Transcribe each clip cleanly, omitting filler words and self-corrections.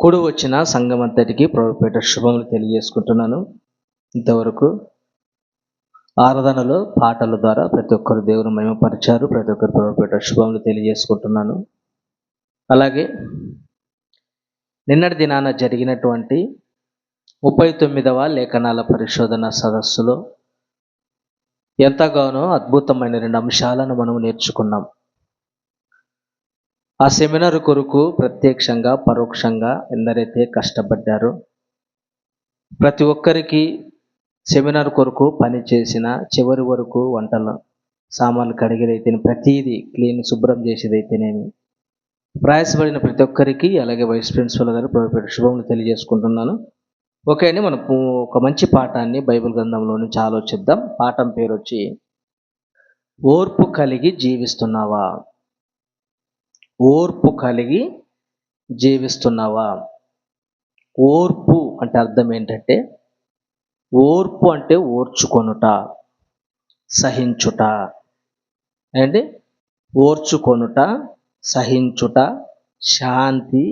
కూడి వచ్చిన సంఘం అంతటికి ప్రభుపేట శుభములు తెలియజేసుకుంటున్నాను. ఇంతవరకు ఆరాధనలో పాటల ద్వారా ప్రతి ఒక్కరు దేవుని మహిమపరిచారు. ప్రతి ఒక్కరు ప్రభుపేట శుభములు తెలియజేసుకుంటున్నాను. అలాగే నిన్నటి దినాన జరిగినటువంటి 39వ లేఖనాల పరిశోధన సదస్సులో ఎంతగానో అద్భుతమైన 2 అంశాలను మనం నేర్చుకున్నాం. ఆ సెమినార్ కొరకు ప్రత్యక్షంగా పరోక్షంగా ఎందరైతే కష్టపడ్డారో ప్రతి ఒక్కరికి సెమినార్ కొరకు పని చేసిన చివరి వరకు వంటల సామాన్లు కడిగేదైతే ప్రతిదీ క్లీన్ శుభ్రం చేసేదైతేనేమి ప్రయాసపడిన ప్రతి ఒక్కరికి, అలాగే వైస్ ప్రిన్సిపల్ గారు ప్రభుపేట శుభములు తెలియజేసుకుంటున్నాను. ఓకే అండి, మనం ఒక మంచి పాఠాన్ని బైబిల్ గ్రంథంలో నుంచి ఆలోచిద్దాం. పాఠం పేరు వచ్చి ఓర్పు కలిగి జీవిస్తున్నావా. ఓర్పు కలిగి జీవిస్తున్నావా. ఓర్పు అంటే అర్థం ఏంటంటే, ఓర్పు అంటే ఓర్చుకొనుట, సహించుట. అంటే ఓర్చుకొనుట, సహించుట, శాంతి,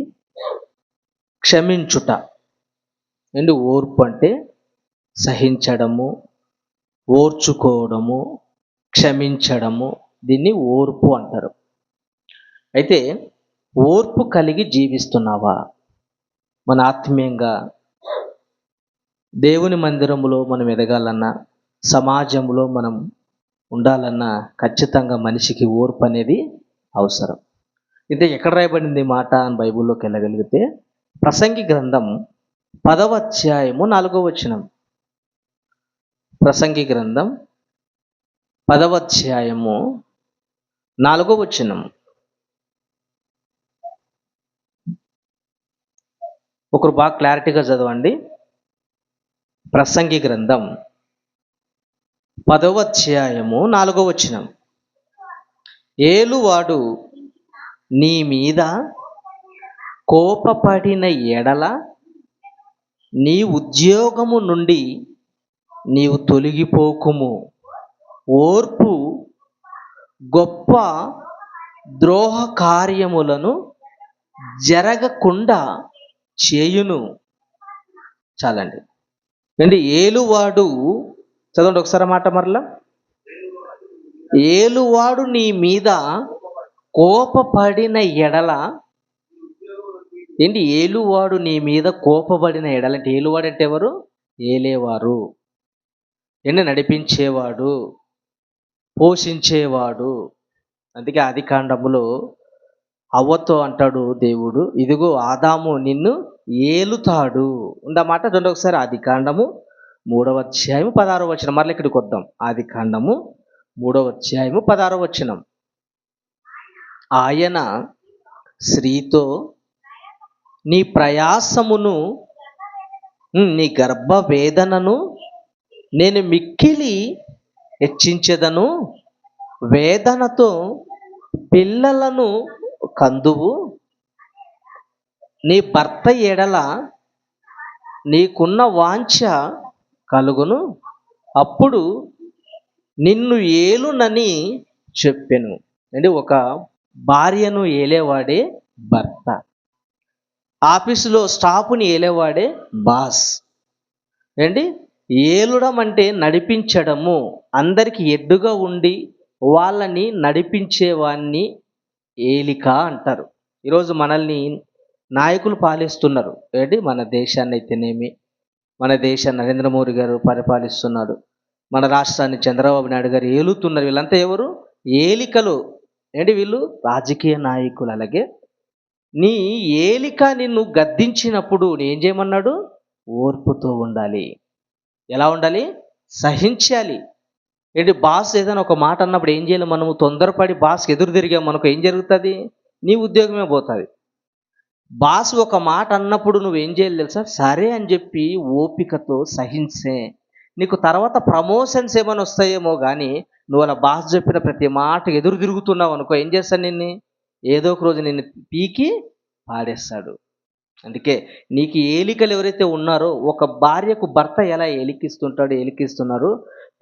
క్షమించుట. అండ్ ఓర్పు అంటే సహించడము, ఓర్చుకోవడము, క్షమించడము. దీన్ని ఓర్పు అంటారు. అయితే ఓర్పు కలిగి జీవిస్తున్నావా. మన ఆత్మీయంగా దేవుని మందిరంలో మనం ఎదగాలన్నా, సమాజంలో మనం ఉండాలన్నా ఖచ్చితంగా మనిషికి ఓర్పు అనేది అవసరం. అయితే ఎక్కడ రాయబడింది మాట అని బైబిల్లోకి వెళ్ళగలిగితే ప్రసంగి గ్రంథం 10వ అధ్యాయము 4వ వచనం. ప్రసంగి గ్రంథం 10వ అధ్యాయము 4వ వచనం. ఒకరు బాగా క్లారిటీగా చదవండి. ప్రసంగి గ్రంథం 10వ అధ్యాయము 4వ వచనం. ఏలువాడు నీ మీద కోపపడిన ఎడల నీ ఉద్యోగము నుండి నీవు తొలగిపోకుము. ఓర్పు గొప్ప ద్రోహ కార్యములను జరగకుండా చేయును. చాలండి. అంటే ఏలువాడు, చదవండి ఒకసారి మాట మరలా. ఏలువాడు నీ మీద కోపపడిన ఎడల, ఏంటి ఏలువాడు నీ మీద కోపపడిన ఎడల అంటే ఏలువాడు అంటే ఎవరు? ఏలేవారు. ఏంటి నడిపించేవాడు, పోషించేవాడు. అందుకే ఆదికాండములో అవ్వతో అంటాడు దేవుడు, ఇదిగో ఆదాము నిన్ను ఏలుతాడు. ఉందన్నమాట. చూడండి ఒకసారి ఆదికాండము 3వ అధ్యాయము 16వ వచనం. మరలా ఇక్కడికి వద్దాం. ఆదికాండము 3వ అధ్యాయము 16వ వచనం. ఆయన స్త్రీతో నీ ప్రయాసమును నీ గర్భ వేదనను నేను మిక్కిలి హెచ్చించెదను, వేదనతో పిల్లలను కందువు, నీ భర్త ఎడల నీకున్న వాంఛ కలుగును, అప్పుడు నిన్ను ఏలునని చెప్పెను. అంటే ఒక భార్యను ఏలేవాడే భర్త, ఆఫీసులో స్టాఫ్ని ఏలేవాడే బాస్. ఏంటి ఏలుడం అంటే నడిపించడము, అందరికి ఎడ్డుగా ఉండి వాళ్ళని నడిపించేవాన్ని ఏలిక అంటారు. ఈరోజు మనల్ని నాయకులు పాలిస్తున్నారు. ఏంటి మన దేశాన్ని అయితేనేమి, మన దేశాన్ని నరేంద్ర మోడీ గారు పరిపాలిస్తున్నాడు, మన రాష్ట్రాన్ని చంద్రబాబు నాయుడు గారు ఏలుతున్నారు. వీళ్ళంతా ఎవరు? ఏలికలు. ఏంటి వీళ్ళు? రాజకీయ నాయకులు. అలాగే నీ ఏలిక నిన్ను గద్దించినప్పుడు ఏం చేయమన్నాడు? ఓర్పుతో ఉండాలి. ఎలా ఉండాలి? సహించాలి. ఏంటి బాస్ ఏదైనా ఒక మాట అన్నప్పుడు ఏం చేయాలి? మనము తొందరపడి బాస్కి ఎదురు తిరిగాం మనకు ఏం జరుగుతుంది? నీ ఉద్యోగమే పోతుంది. బాస్ ఒక మాట అన్నప్పుడు నువ్వేం చేయాలి తెలుసా? సరే అని చెప్పి ఓపికతో సహించే, నీకు తర్వాత ప్రమోషన్స్ ఏమైనా వస్తాయేమో కానీ నువ్వు అలా బాస్ చెప్పిన ప్రతి మాట ఎదురు తిరుగుతున్నావు అనుకో, ఏం చేస్తాను? నిన్ను ఏదో ఒక రోజు నిన్ను పీకి పాడేస్తాడు. అందుకే నీకు ఏలికలు ఎవరైతే ఉన్నారో, ఒక భార్యకు భర్త ఎలా ఏలికిస్తున్నారు,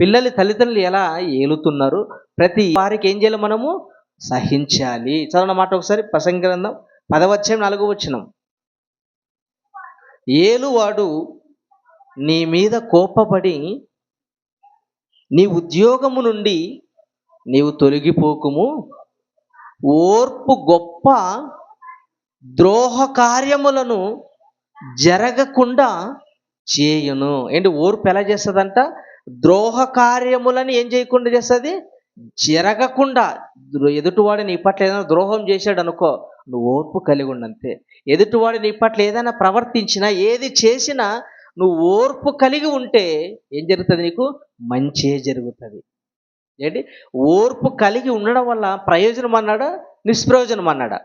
పిల్లలు తల్లిదండ్రులు ఎలా ఏలుతున్నారు, ప్రతి వారికి ఏం చేయాలి? మనము సహించాలి. చదవనమాట ఒకసారి ప్రసంగి గ్రంథం 10వ అధ్యాయం 4వ వచనం. ఏలువాడు నీ మీద కోపపడి నీ ఉద్యోగము నుండి నీవు తొలగిపోకుము. ఓర్పు గొప్ప ద్రోహ కార్యములను జరగకుండా చేయును. ఏంటి ఓర్పు ఎలా చేస్తుందంట? ద్రోహ కార్యములని ఏం చేయకుండా చేస్తుంది? జరగకుండా. ఎదుటివాడు నీ పట్ల ఏదైనా ద్రోహం చేశాడు అనుకో, నువ్వు ఓర్పు కలిగి ఉండంతే. ఎదుటివాడు నీ పట్ల ఏదైనా ప్రవర్తించినా, ఏది చేసినా నువ్వు ఓర్పు కలిగి ఉంటే ఏం జరుగుతుంది? నీకు మంచే జరుగుతుంది. ఏంటి? ఓర్పు కలిగి ఉండడం వల్ల ప్రయోజనం అన్నాడా, నిష్ప్రయోజనం అన్నాడా?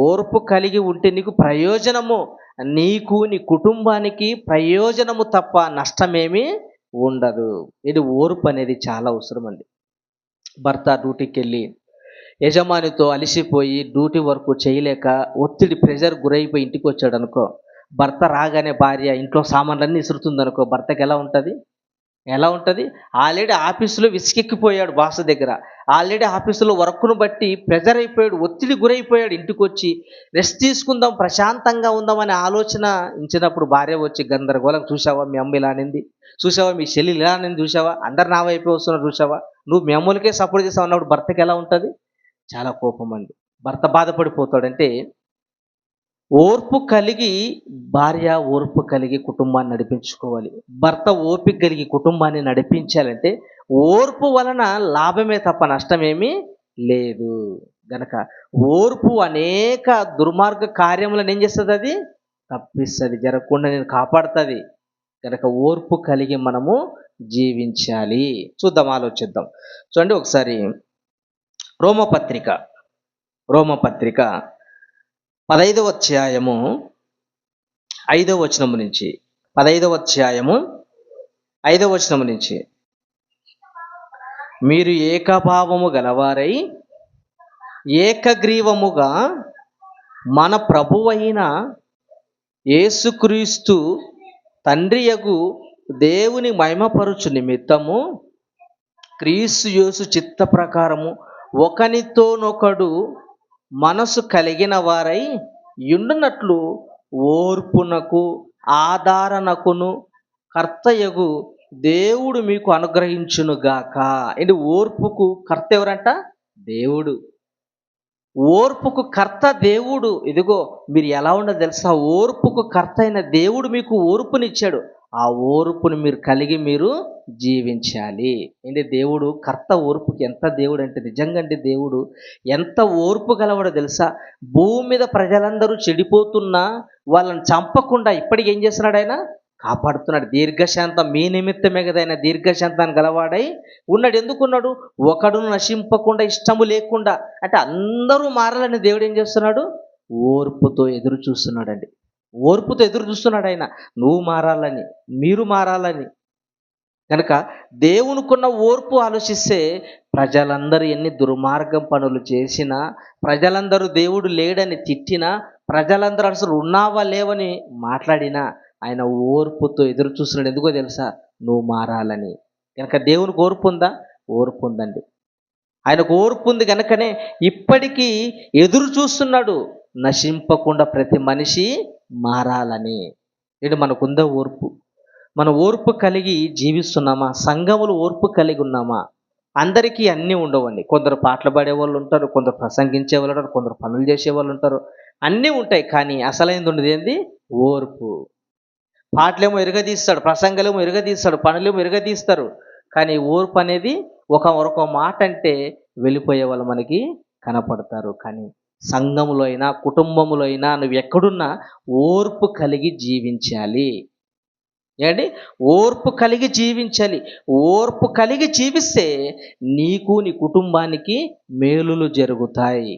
ఓర్పు కలిగి ఉంటే నీకు ప్రయోజనము, నీకు నీ కుటుంబానికి ప్రయోజనము తప్ప నష్టమేమీ ఉండదు. ఇది ఓర్పు అనేది చాలా అవసరం అండి. భర్త డ్యూటీకి వెళ్ళి యజమానితో అలిసిపోయి డ్యూటీ వర్క్ చేయలేక ఒత్తిడి ప్రెషర్ గురైపోయి ఇంటికి వచ్చాడు అనుకో, భర్త రాగానే భార్య ఇంట్లో సామాన్లన్నీ ఇసురుతుంది అనుకో, భర్తకి ఎలా ఉంటుంది? ఎలా ఉంటుంది? ఆల్రెడీ ఆఫీసులో విసికెక్కిపోయాడు బాస్ దగ్గర, ఆల్రెడీ ఆఫీసులో వర్క్ను బట్టి ప్రెజర్ అయిపోయాడు, ఒత్తిడి గురైపోయాడు. ఇంటికి వచ్చి రెస్ట్ తీసుకుందాం, ప్రశాంతంగా ఉందామనే ఆలోచన ఇచ్చినప్పుడు భార్య వచ్చి గందరగోళం, చూసావా మీ అమ్మ ఇలా అనింది, చూసావా మీ చెల్లి ఇలా అనింది, చూసావా అందరు నా వైపు వస్తున్నారు, చూసావా నువ్వు మీ అమ్మలకే సపోర్ట్ చేసావు అన్నప్పుడు భర్తకి ఎలా ఉంటుంది? చాలా కోపం అండి. భర్త బాధపడిపోతాడంటే ఓర్పు కలిగి భార్య ఓర్పు కలిగి కుటుంబాన్ని నడిపించుకోవాలి. భర్త ఓపిక కలిగి కుటుంబాన్ని నడిపించాలంటే ఓర్పు వలన లాభమే తప్ప నష్టమేమీ లేదు. గనక ఓర్పు అనేక దుర్మార్గ కార్యములను ఏం చేస్తుంది? అది తప్పిస్తుంది, జరగకుండా నేను కాపాడుతుంది. కనుక ఓర్పు కలిగి మనము జీవించాలి. చూద్దాం, ఆలోచిద్దాం. చూడండి ఒకసారి రోమపత్రిక 15వ అధ్యాయము 5వ వచనము నుంచి, 15వ అధ్యాయము 5వ వచనము నుంచి, మీరు ఏకభావము గలవారై ఏకగ్రీవముగా మన ప్రభువైన యేసుక్రీస్తు తండ్రియగు దేవుని మహిమపరచు నిమిత్తము క్రీస్తు యేసు చిత్త ప్రకారము ఒకనితోనొకడు మనసు కలిగిన వారై యుండునట్లు ఓర్పునకు ఆదరణకును కర్తయగు దేవుడు మీకు అనుగ్రహించునుగాక. ఏంటి? ఓర్పుకు కర్త ఎవరంట? దేవుడు. ఓర్పుకు కర్త దేవుడు. ఇదిగో మీరు ఎలా ఉండదో తెలుసా? ఓర్పుకు కర్త అయిన దేవుడు మీకు ఓర్పునిచ్చాడు. ఆ ఓర్పుని మీరు కలిగి మీరు జీవించాలి. ఏంటి? దేవుడు కర్త ఓర్పుకి ఎంత దేవుడు అంటే, నిజంగా అంటే దేవుడు ఎంత ఓర్పు గలవాడో తెలుసా? భూమి మీద ప్రజలందరూ చెడిపోతున్నా వాళ్ళని చంపకుండా ఇప్పటికి ఏం చేస్తున్నాడు? ఆయన కాపాడుతున్నాడు. దీర్ఘశాంతం మీ నిమిత్తమే కదా ఆయన దీర్ఘశాంతాన్ని గలవాడై ఉన్నాడు. ఎందుకున్నాడు? ఒకడును నశింపకుండా, ఇష్టము లేకుండా, అంటే అందరూ మారాలని దేవుడు ఏం చేస్తున్నాడు? ఓర్పుతో ఎదురు చూస్తున్నాడండి. ఓర్పుతో ఎదురు చూస్తున్నాడు ఆయన, నువ్వు మారాలని, మీరు మారాలని. కనుక దేవునికున్న ఓర్పు ఆలోచిస్తే ప్రజలందరూ ఎన్ని దుర్మార్గం పనులు చేసినా, ప్రజలందరూ దేవుడు లేడని తిట్టినా, ప్రజలందరూ అసలు ఉన్నావా లేవని మాట్లాడినా ఆయన ఓర్పుతో ఎదురు చూస్తున్నాడు. ఎందుకో తెలుసా? నువ్వు మారాలని. కనుక దేవునికి ఓర్పు ఉందా? ఓర్పు ఉందండి. ఆయనకు ఓర్పు ఉంది కనుకనే ఇప్పటికీ ఎదురు చూస్తున్నాడు, నశింపకుండా ప్రతి మనిషి మారాలని. ఇది మనకుందా ఓర్పు? మన ఓర్పు కలిగి జీవిస్తున్నామా? సంఘములు ఓర్పు కలిగి ఉన్నామా? అందరికీ అన్నీ ఉండవండి. కొందరు పాటలు పాడేవాళ్ళు ఉంటారు, కొందరు ప్రసంగించే వాళ్ళు ఉంటారు, కొందరు పనులు చేసేవాళ్ళు ఉంటారు, అన్నీ ఉంటాయి. కానీ అసలైనది ఉండేది ఏంది? ఓర్పు. పాటలేమో ఎరగదీస్తాడు, ప్రసంగాలేమో ఎరగదీస్తాడు, పనులేమో ఎరగదీస్తారు. కానీ ఓర్పు అనేది ఒక మాట అంటే వెళ్ళిపోయే వాళ్ళు మనకి కనపడతారు. కానీ సంఘములో అయినా కుటుంబములో అయినా నువ్వు ఎక్కడున్నా ఓర్పు కలిగి జీవించాలి. ఏంటి? ఓర్పు కలిగి జీవించాలి. ఓర్పు కలిగి జీవిస్తే నీకు నీ కుటుంబానికి మేలులు జరుగుతాయి.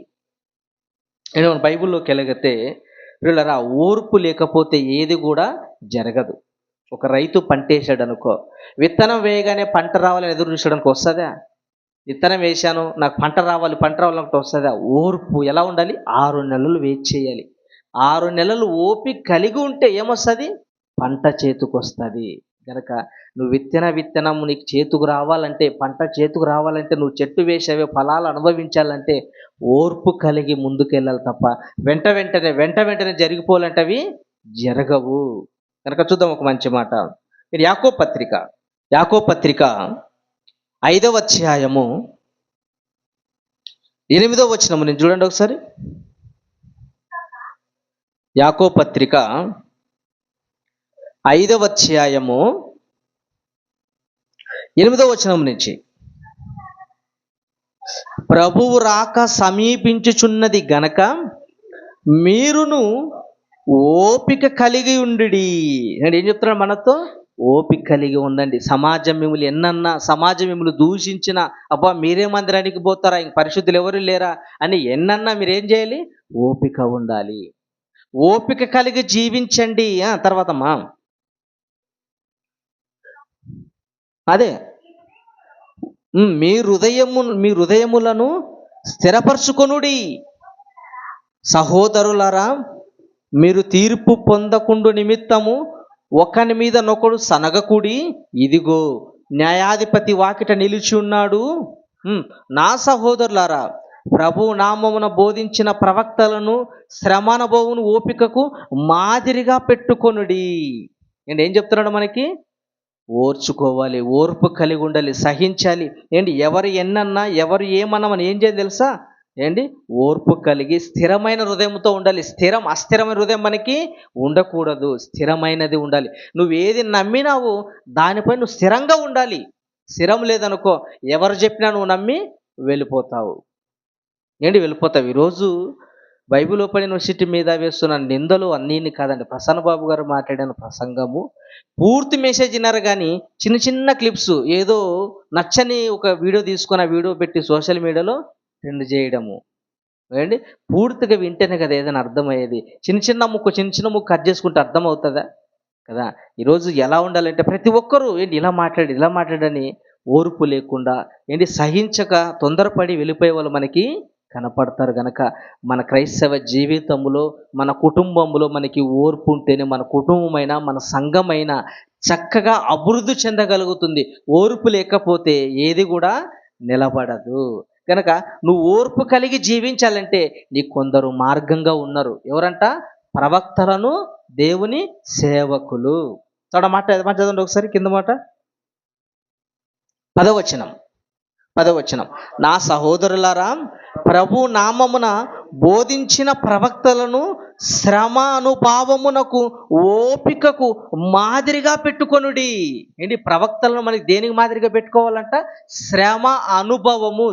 నేను బైబిల్లోకి వెళ్ళగితే వీళ్ళరా ఓర్పు లేకపోతే ఏది కూడా జరగదు. ఒక రైతు పంటేశాడు అనుకో, విత్తనం వేయగానే పంట రావాలని ఎదురు చూసడానికి వస్తుందా? విత్తనం వేశాను నాకు పంట రావాలి అంటే వస్తుందా? ఓర్పు ఎలా ఉండాలి? 6 నెలలు వెయిట్ చేయాలి. 6 నెలలు ఓపిక కలిగి ఉంటే ఏమొస్తుంది? పంట చేతికి వస్తుంది. కనుక నువ్వు విత్తనం నీకు చేతుకు రావాలంటే, పంట చేతుకు రావాలంటే, నువ్వు చెట్టు వేసేవే ఫలాలు అనుభవించాలంటే ఓర్పు కలిగి ముందుకెళ్ళాలి తప్ప వెంట వెంటనే జరిగిపోవాలంటే అవి జరగవు. కనుక చూద్దాం ఒక మంచి మాట. మీరు యాకోబు పత్రిక 5వ అధ్యాయము 8వ వచనము నేను చూడండి ఒకసారి. యాకోబు పత్రిక 5వ అధ్యాయము 8వ వచనం నుంచి, ప్రభువు రాక సమీపించుచున్నది గనక మీరును ఓపిక కలిగి ఉండుడి. అంటే ఏం చెప్తున్నాడు మనతో? ఓపిక కలిగి ఉండండి. సమాజం మిమ్మల్ని దూషించిన, అబ్బా మీరే మందిరానికి పోతారా, ఇంక పరిశుద్ధులు ఎవరు లేరా అని ఎన్నన్నా మీరేం చేయాలి? ఓపిక ఉండాలి. ఓపిక కలిగి జీవించండి. తర్వాత అదే మీ హృదయములను స్థిరపరచుకొనుడి. సహోదరులారా, మీరు తీర్పు పొందకుండు నిమిత్తము ఒకని మీద నొకడు సనగకుడి. ఇదిగో న్యాయాధిపతి వాకిట నిలిచి ఉన్నాడు. నా సహోదరులారా, ప్రభు నామమున బోధించిన ప్రవక్తలను శ్రమానుభవును ఓపికకు మాదిరిగా పెట్టుకొనుడి. ఏంటి ఏం చెప్తున్నాడు మనకి? ఓర్చుకోవాలి, ఓర్పు కలిగి ఉండాలి, సహించాలి. ఏంటి ఎవరు ఎన్నన్నా, ఎవరు ఏమన్నా ఏం చేయాలి తెలుసా? ఏంటి ఓర్పు కలిగి స్థిరమైన హృదయంతో ఉండాలి. అస్థిరమైన హృదయం మనకి ఉండకూడదు, స్థిరమైనది ఉండాలి. నువ్వు ఏది నమ్మినావు దానిపై నువ్వు స్థిరంగా ఉండాలి. స్థిరం లేదనుకో, ఎవరు చెప్పినా నువ్వు నమ్మి వెళ్ళిపోతావు. వెళ్ళిపోతావు. ఈరోజు బైబిల్ ఓపెన్ యూనివర్సిటీ మీద వేస్తున్న నిందలు అన్నీ కాదండి. ప్రసన్న బాబు గారు మాట్లాడిన ప్రసంగము పూర్తి మెసేజ్ విన్నారు, కానీ చిన్న చిన్న క్లిప్స్ ఏదో నచ్చని ఒక వీడియో తీసుకొని ఆ వీడియో పెట్టి సోషల్ మీడియాలో ట్రెండ్ చేయడము. పూర్తిగా వింటేనే కదా ఏదైనా అర్థమయ్యేది. చిన్న చిన్న ముక్కు కట్ చేసుకుంటే అర్థం అవుతుందా కదా? ఈరోజు ఎలా ఉండాలంటే ప్రతి ఒక్కరూ ఇలా మాట్లాడని ఓర్పు లేకుండా సహించక తొందరపడి వెళ్ళిపోయే వాళ్ళు మనకి కనపడతారు. గనక మన క్రైస్తవ జీవితంలో, మన కుటుంబంలో మనకి ఓర్పు ఉంటేనే మన కుటుంబమైనా మన సంఘమైనా చక్కగా అభివృద్ధి చెందగలుగుతుంది. ఓర్పు లేకపోతే ఏది కూడా నిలబడదు. కనుక నువ్వు ఓర్పు కలిగి జీవించాలంటే నీకు కొందరు మార్గంగా ఉన్నారు. ఎవరంట? ప్రవక్తలను, దేవుని సేవకులు. మాట చదవండి ఒకసారి, కింద మాట 10వ వచనం. నా సహోదరులారా, ప్రభు నామమున బోధించిన ప్రవక్తలను శ్రమ అనుభవమునకు ఓపికకు మాదిరిగా పెట్టుకొనుడి. ప్రవక్తలను మనకి దేనికి మాదిరిగా పెట్టుకోవాలంట? శ్రమ అనుభవము.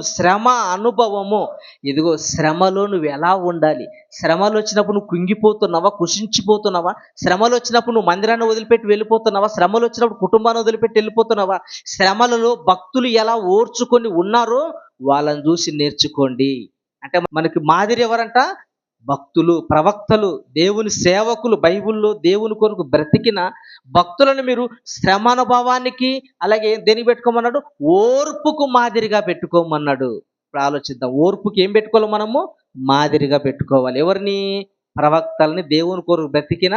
ఇదిగో శ్రమలో నువ్వు ఎలా ఉండాలి? శ్రమలు వచ్చినప్పుడు నువ్వు కుంగిపోతున్నావా, కుషించిపోతున్నావా? శ్రమలు వచ్చినప్పుడు నువ్వు మందిరాన్ని వదిలిపెట్టి వెళ్ళిపోతున్నావా? శ్రమలు వచ్చినప్పుడు కుటుంబాన్ని వదిలిపెట్టి వెళ్ళిపోతున్నావా? శ్రమలలో భక్తులు ఎలా ఓర్చుకొని ఉన్నారో వాళ్ళని చూసి నేర్చుకోండి. అంటే మనకి మాదిరి ఎవరంట? భక్తులు, ప్రవక్తలు, దేవుని సేవకులు. బైబిల్లో దేవుని కొరకు బ్రతికిన భక్తులను మీరు శ్రమానుభవానికి, అలాగే దేనికి పెట్టుకోమన్నాడు? ఓర్పుకు మాదిరిగా పెట్టుకోమన్నాడు. ఇప్పుడు ఆలోచిద్దాం. ఓర్పుకి ఏం పెట్టుకోవాలి? మనము మాదిరిగా పెట్టుకోవాలి. ఎవరిని? ప్రవక్తల్ని, దేవుని కొరకు బ్రతికిన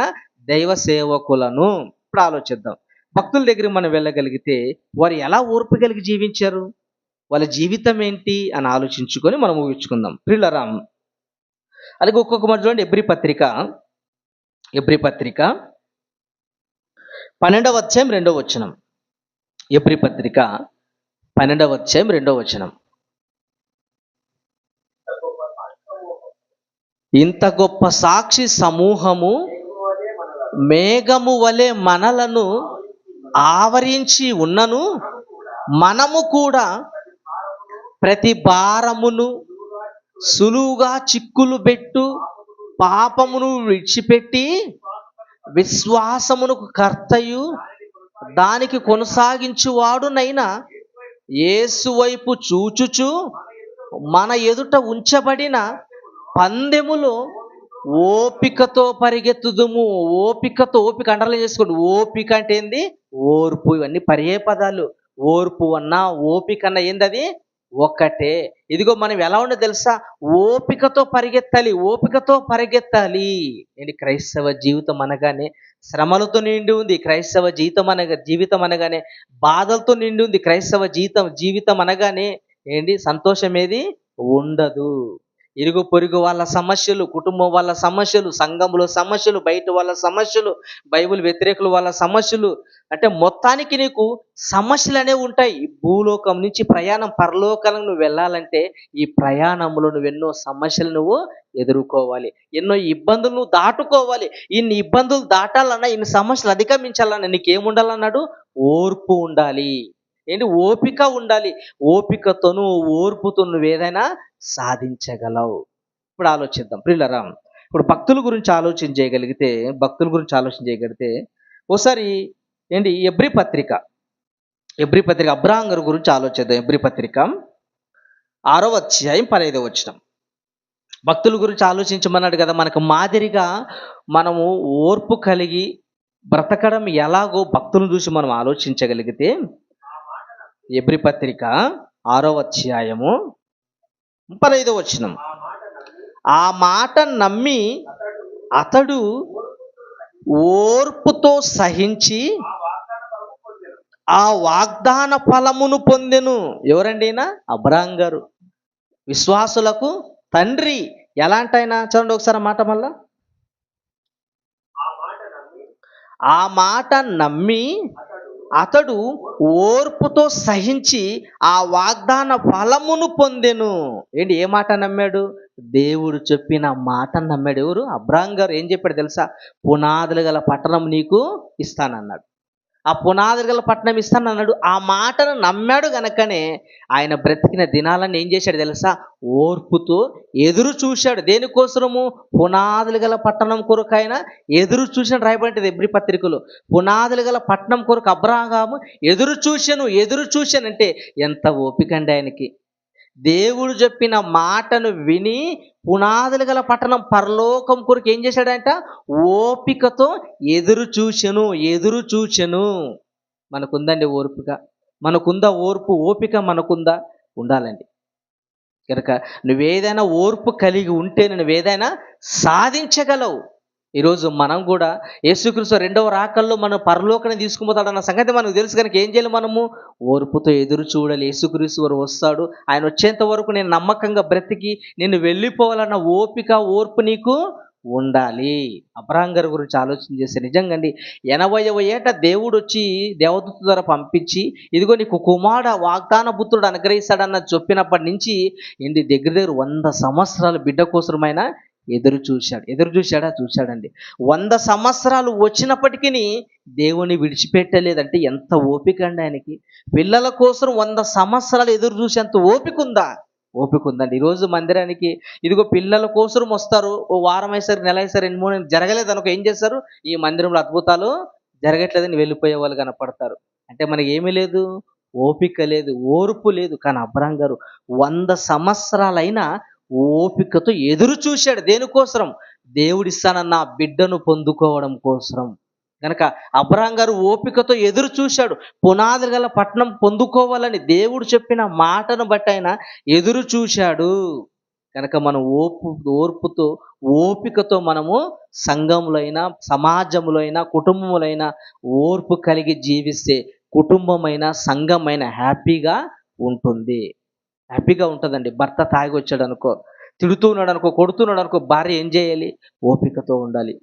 దైవ సేవకులను. ఇప్పుడు ఆలోచిద్దాం. భక్తుల దగ్గరికి మనం వెళ్ళగలిగితే వారు ఎలా ఓర్పు కలిగి జీవించారు, వాళ్ళ జీవితం ఏంటి అని ఆలోచించుకొని మనం ఊహించుకుందాం. ప్రియులారా, అలాగే ఒక్కొక్క మాట చూడండి. ఎబ్రీ పత్రిక 12వ అధ్యాయం 2వ వచనం. ఎబ్రీ పత్రిక 12వ అధ్యాయం 2వ వచనం. ఇంత గొప్ప సాక్షి సమూహము మేఘము వలె మనలను ఆవరించి ఉన్నను, మనము కూడా ప్రతి భారమును, సులువుగా చిక్కులు పెట్టు పాపమును విడిచిపెట్టి విశ్వాసమునకు కర్తయు దానికి కొనసాగించువాడునైనా యేసు వైపు చూచుచు మన ఎదుట ఉంచబడిన పందెములో ఓపికతో పరిగెత్తుదుము. ఓపిక అండర్లైన్ చేసుకోండి. ఓపిక అంటే ఏంది? ఓర్పు. ఇవన్నీ పర్యాయ పదాలు. ఓర్పు అన్నా ఓపిక అన్నా ఏందది? ఒక్కటే. ఇదిగో మనం ఎలా ఉండో తెలుసా? ఓపికతో పరిగెత్తాలి. ఏంటి? క్రైస్తవ జీవితం అనగానే శ్రమలతో నిండి ఉంది. క్రైస్తవ జీవితం అనగానే బాధలతో నిండి ఉంది. క్రైస్తవ జీవితం అనగానే ఏంటి? సంతోషం ఏది ఉండదు. ఇరుగు పొరుగు వాళ్ళ సమస్యలు, కుటుంబం వాళ్ళ సమస్యలు, సంఘంలో సమస్యలు, బయట వాళ్ళ సమస్యలు, బైబిల్ వ్యతిరేకులు వాళ్ళ సమస్యలు, అంటే మొత్తానికి నీకు సమస్యలు అనేవి ఉంటాయి. ఈ భూలోకం నుంచి ప్రయాణం పరలోకానికి నువ్వు వెళ్ళాలంటే ఈ ప్రయాణంలో నువ్వు ఎన్నో సమస్యలు నువ్వు ఎదుర్కోవాలి, ఎన్నో ఇబ్బందులు నువ్వు దాటుకోవాలి. ఇన్ని ఇబ్బందులు దాటాలన్నా, ఇన్ని సమస్యలు అధిగమించాలన్నా నీకేముండాలన్నాడు? ఓర్పు ఉండాలి. ఏంటి? ఓపిక ఉండాలి. ఓపికతోను ఓర్పుతో నువ్వు ఏదైనా సాధించగలవు. ఇప్పుడు ఆలోచిద్దాం ప్రియులరా. ఇప్పుడు భక్తుల గురించి ఆలోచన చేయగలిగితే ఓసారి ఏంటి ఎబ్రీ పత్రిక అబ్రహాం గారి గురించి ఆలోచిద్దాం. ఎబ్రీ పత్రిక 6వ అధ్యాయం 15వ వచనం. భక్తుల గురించి ఆలోచించమన్నాడు కదా. మనకు మాదిరిగా మనము ఓర్పు కలిగి బ్రతకడం ఎలాగో భక్తులను చూసి మనం ఆలోచించగలిగితే ఎబ్రీ పత్రిక 6వ అధ్యాయము 15వ వచనం. ఆ మాట నమ్మి అతడు ఓర్పుతో సహించి ఆ వాగ్దాన ఫలమును పొందెను. ఎవరండి ఈయన? అబ్రహాం గారు, విశ్వాసులకు తండ్రి. ఎలాంటైనా చూడండి ఒకసారి మాట మళ్ళా. ఆ మాట నమ్మి అతడు ఓర్పుతో సహించి ఆ వాగ్దాన ఫలమును పొందెను. ఏంటి? ఏ మాట నమ్మాడు? దేవుడు చెప్పిన మాట నమ్మాడు. ఎవరు? అబ్రహాం గారు. ఏం చెప్పాడు తెలుసా? పునాదులు గల పట్టణం నీకు ఇస్తానన్నాడు. ఆ పునాదులు గల పట్టణం ఇస్తానన్నాడు. ఆ మాటను నమ్మాడు గనకనే ఆయన బ్రతికిన దినాలన్నీ ఏం చేశాడు తెలుసా? ఓర్పుతో ఎదురు చూశాడు. దేనికోసము? పునాదులు గల పట్టణం కొరకు ఆయన ఎదురు చూసిన రాయబడింది ఎబ్రీ పత్రికలో. పునాదులు గల పట్టణం కొరకు అబ్రహాము ఎదురు చూశానంటే ఎంత ఓపిక అండి ఆయనకి. దేవుడు చెప్పిన మాటను విని పునాదులు గల పట్టణం పరలోకం కొరకు ఏం చేశాడంట? ఓపికతో ఎదురు చూచెను. మనకుందండి ఓర్పుగా? మనకుందా ఓర్పు? ఓపిక మనకుందా? ఉండాలండి. కనుక నువ్వేదైనా ఓర్పు కలిగి ఉంటే నువ్వేదైనా సాధించగలవు. ఈరోజు మనం కూడా యేసుక్రీస్తు 2వ రాకల్లో మనం పరలోకాన్ని తీసుకుపోతాడన్న సంగతి మనకు తెలుసు. కనుక ఏం చేయాలి? మనము ఓర్పుతో ఎదురు చూడాలి. యేసుక్రీస్తు వారు వస్తాడు. ఆయన వచ్చేంత వరకు నేను నమ్మకంగా బ్రతికి నేను వెళ్ళిపోవాలన్న ఓర్పు నీకు ఉండాలి. అబ్రహాం గారి గురించి ఆలోచన చేస్తే నిజంగా అండి, 80వ ఏట దేవుడు వచ్చి దేవదూత ద్వారా పంపించి ఇదిగో నీకు వాగ్దాన పుత్రుడు అనుగ్రహిస్తాడన్న చెప్పినప్పటి నుంచి ఏంటి దగ్గర 100 సంవత్సరాలు బిడ్డ కోసమైన ఎదురు చూశాడండి. 100 సంవత్సరాలు వచ్చినప్పటికీ దేవుని విడిచిపెట్టలేదంటే ఎంత ఓపిక అండి ఆయనకి. పిల్లల కోసం 100 సంవత్సరాలు ఎదురు చూసేంత ఓపిక ఉందండి. ఈరోజు మందిరానికి ఇదిగో పిల్లల కోసం వస్తారు. ఓ వారం అయ్యేసరికి, నెల అయ్యేసరికి, 2-3 జరగలేదు అనుకో ఏం చేస్తారు? ఈ మందిరంలో అద్భుతాలు జరగట్లేదని వెళ్ళిపోయే వాళ్ళు కనపడతారు. అంటే మనకి ఏమీ లేదు, ఓపిక లేదు, ఓర్పు లేదు. కానీ అబ్రహాం గారు 100 సంవత్సరాలైనా ఓపికతో ఎదురు చూశాడు. దేనికోసం? దేవుడిస్తానన్న బిడ్డను పొందుకోవడం కోసం. కనుక అబ్రహాం గారు ఓపికతో ఎదురు చూశాడు. పునాదులు గల పట్టణం పొందుకోవాలని దేవుడు చెప్పిన మాటను బట్టి ఆయన ఎదురు చూశాడు. కనుక మనం ఓర్పుతో ఓపికతో మనము సంఘంలో అయినా, సమాజంలో అయినా, కుటుంబంలో అయినా ఓర్పు కలిగి జీవిస్తే కుటుంబమైనా, సంఘమైనా హ్యాపీగా ఉంటుందండి. భర్త తాగి వచ్చాడు అనుకో, తిడుతూ ఉన్నాడు అనుకో, కొడుతున్నాడు అనుకో, భార్య ఏం చేయాలి? ఓపికతో ఉండాలి.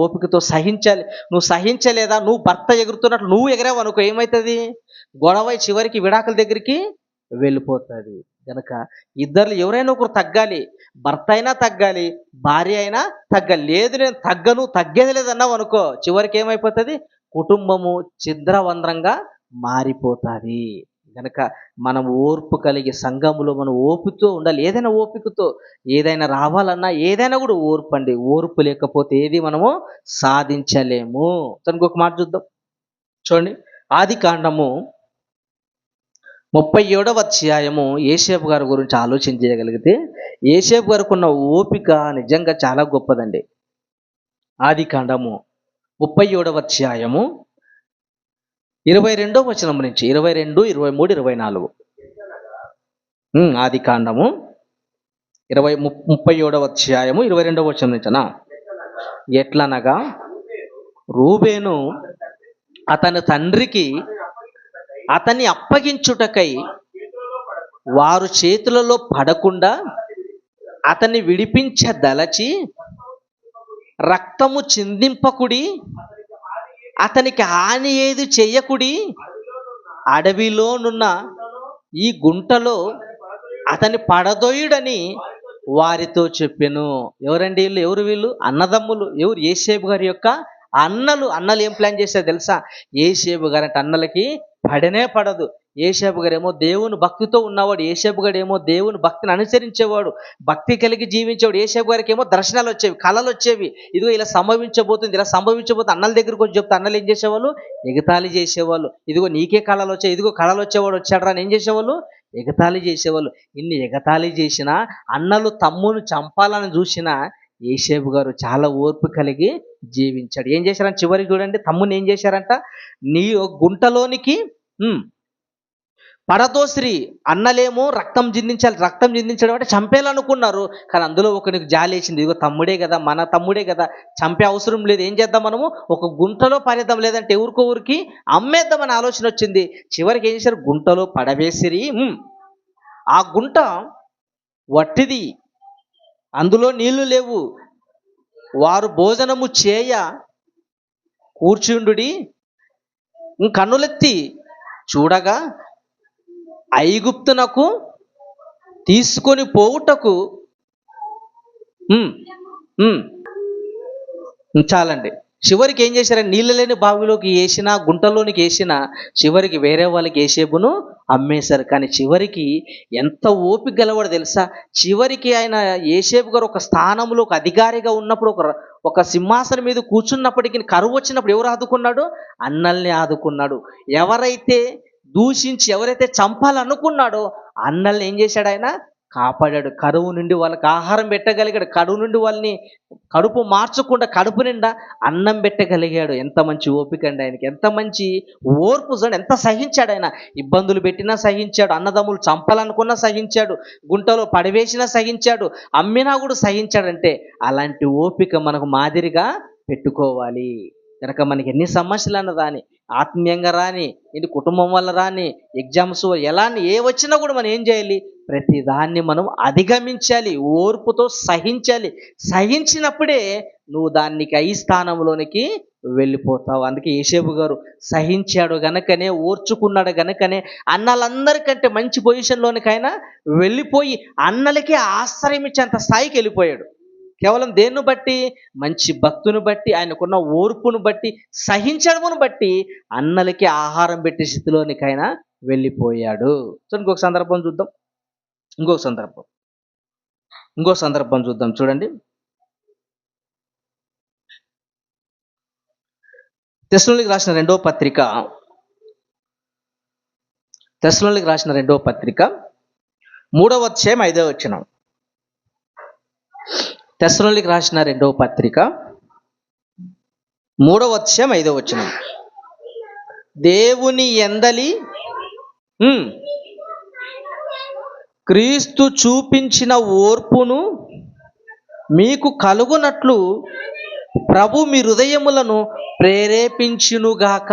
ఓపికతో సహించాలి. నువ్వు సహించలేదా? నువ్వు భర్త ఎగురుతున్నట్లు నువ్వు ఎగరావు అనుకో, ఏమవుతుంది? గొడవ చివరికి విడాకుల దగ్గరికి వెళ్ళిపోతుంది. కనుక ఇద్దరు ఎవరైనా ఒకరు తగ్గాలి. భర్త అయినా తగ్గాలి, భార్య అయినా తగ్గాలి. లేదు నేను తగ్గేది లేదన్నావు అనుకో, చివరికి ఏమైపోతుంది? కుటుంబము ఛిద్రవంద్రంగా మారిపోతుంది. కనుక మనం ఓర్పు కలిగి సంఘములో మనం ఓపికతో ఉండాలి. ఏదైనా ఓపికతో ఏదైనా రావాలన్నా ఏదైనా కూడా ఓర్పు అండి. ఓర్పు లేకపోతే ఏది మనము సాధించలేము. ఇంకొక మాట చూద్దాం. చూడండి, ఆదికాండము 37వ అధ్యాయము యోసేపు గారి గురించి ఆలోచన చేయగలిగితే యోసేపు గారికి ఉన్న ఓపిక నిజంగా చాలా గొప్పదండి. ఆదికాండము 37వ అధ్యాయము 22వ వచనం నుంచి 22, 23, 24. ఆదికాండము 37వ అధ్యాయము 22వ వచనం నుంచనా? ఎట్లనగా రూబేను అతని తండ్రికి అతన్ని అప్పగించుటకై వారు చేతులలో పడకుండా అతన్ని విడిపించదలచి రక్తము చిందింపకుడి, అతనికి హాని ఏది చెయ్యకుడి, అడవిలోనున్న ఈ గుంటలో అతని పడదోయుడని వారితో చెప్పెను. ఎవరండి వీళ్ళు? ఎవరు వీళ్ళు? అన్నదమ్ములు. ఎవరు? యేసేపు గారి యొక్క అన్నలు ఏం ప్లాన్ చేశారు తెలుసా? యేసేపు గారు అంటే అన్నలకి పడనే పడదు. యేసేపు గారు ఏమో దేవుని భక్తితో ఉన్నవాడు, యేసేపు గారు ఏమో దేవుని భక్తిని అనుసరించేవాడు, భక్తి కలిగి జీవించేవాడు. యేసేపు గారికి ఏమో దర్శనాలు వచ్చేవి, కళలు వచ్చేవి. ఇదిగో ఇలా సంభవించబోతుంది, ఇలా సంభవించబోతుంది అన్నల దగ్గరకు వచ్చి చెప్తే అన్నలు ఏం చేసేవాళ్ళు? ఎగతాళి చేసేవాళ్ళు. ఇదిగో నీకే కళలు వచ్చాయి, ఇదిగో కళలు వచ్చేవాడు వచ్చాడు అని ఏం చేసేవాళ్ళు? ఎగతాళి చేసేవాళ్ళు. ఇన్ని ఎగతాళి చేసినా, అన్నలు తమ్మును చంపాలని చూసినా యేసేపు గారు చాలా ఓర్పు కలిగి జీవించాడు. ఏం చేశారంటే చివరికి చూడండి, తమ్ముని ఏం చేశారంట? నీ గుంటలోనికి పడదోసిరి. అన్నలేమో రక్తం చిందించడం అంటే చంపేయాలనుకున్నారు. కానీ అందులో ఒకనికి జాలేసింది. ఇదిగో తమ్ముడే కదా, మన తమ్ముడే కదా, చంపే అవసరం లేదు, ఏం చేద్దాం మనము, ఒక గుంటలో పడేద్దాం, లేదంటే ఊరికి అమ్మేద్దామని ఆలోచన వచ్చింది. చివరికి ఏం చేశారు? గుంటలో పడవేసిరి. ఆ గుంట వట్టిది, అందులో నీళ్లు లేవు. వారు భోజనము చేయ కూర్చుండుడి, కన్నులెత్తి చూడగా ఐగుప్తునకు తీసుకొని పోవుటకు చాలండి. చివరికి ఏం చేశారంటే నీళ్ళు లేని బావిలోకి వేసినా, గుంటలోనికి వేసినా, చివరికి వేరే వాళ్ళకి యేసేపును అమ్మేశారు. కానీ చివరికి ఎంత ఓపిక గలవాడు తెలుసా? చివరికి ఆయన యేసేపు గారు ఒక స్థానంలో ఒక అధికారిగా ఉన్నప్పుడు, ఒక సింహాసనం మీద కూర్చున్నప్పటికీ కరువు వచ్చినప్పుడు ఎవరు ఆదుకున్నాడు? అన్నల్ని ఆదుకున్నాడు. ఎవరైతే దూషించి, ఎవరైతే చంపాలనుకున్నాడో అన్నల్ని ఏం చేశాడు? ఆయన కాపాడాడు. కరువు నుండి వాళ్ళకి ఆహారం పెట్టగలిగాడు. కరువు నుండి వాళ్ళని కడుపు మార్చకుండా కడుపు నిండా అన్నం పెట్టగలిగాడు. ఎంత మంచి ఓపిక అండి ఆయనకి, ఎంత మంచి ఓర్పు చూడండి, ఎంత సహించాడు ఆయన. ఇబ్బందులు పెట్టినా సహించాడు, అన్నదమ్ములు చంపాలనుకున్నా సహించాడు, గుంటలో పడవేసినా సహించాడు, అమ్మినా కూడా సహించాడంటే అలాంటి ఓపిక మనకు మాదిరిగా పెట్టుకోవాలి. కనుక మనకి ఎన్ని సమస్యలు అన్న రాని, ఆత్మీయంగా రాని, ఇది కుటుంబం వల్ల రాని, ఎగ్జామ్స్ ఎలా ఏ వచ్చినా కూడా మనం ఏం చేయాలి? ప్రతి దాన్ని మనం అధిగమించాలి, ఓర్పుతో సహించాలి. సహించినప్పుడే నువ్వు దానికి ఈ స్థానంలోనికి వెళ్ళిపోతావు. అందుకే యేసేపు గారు సహించాడు గనకనే, ఓర్చుకున్నాడు గనకనే అన్నలందరికంటే మంచి పొజిషన్లోనికైనా వెళ్ళిపోయి అన్నలకే ఆశ్రయం ఇచ్చేంత స్థాయికి వెళ్ళిపోయాడు. కేవలం దేన్ని బట్టి? మంచి భక్తుని బట్టి, ఆయనకున్న ఓర్పును బట్టి, సహించడమును బట్టి అన్నలకి ఆహారం పెట్టే స్థితిలోనికైనా వెళ్ళిపోయాడు. సో ఇంకొక సందర్భం చూద్దాం, ఇంకో సందర్భం చూద్దాం. చూడండి, తెస్సలోనికీయులకు రాసిన రెండవ పత్రిక 3వ అధ్యాయం 5వ వచనం. తెస్సలోనికీయులకు రాసిన రెండవ పత్రిక 3వ అధ్యాయం 5వ వచనం. దేవుని యందలి క్రీస్తు చూపించిన ఓర్పును మీకు కలుగునట్లు ప్రభు మీ హృదయములను ప్రేరేపించునుగాక.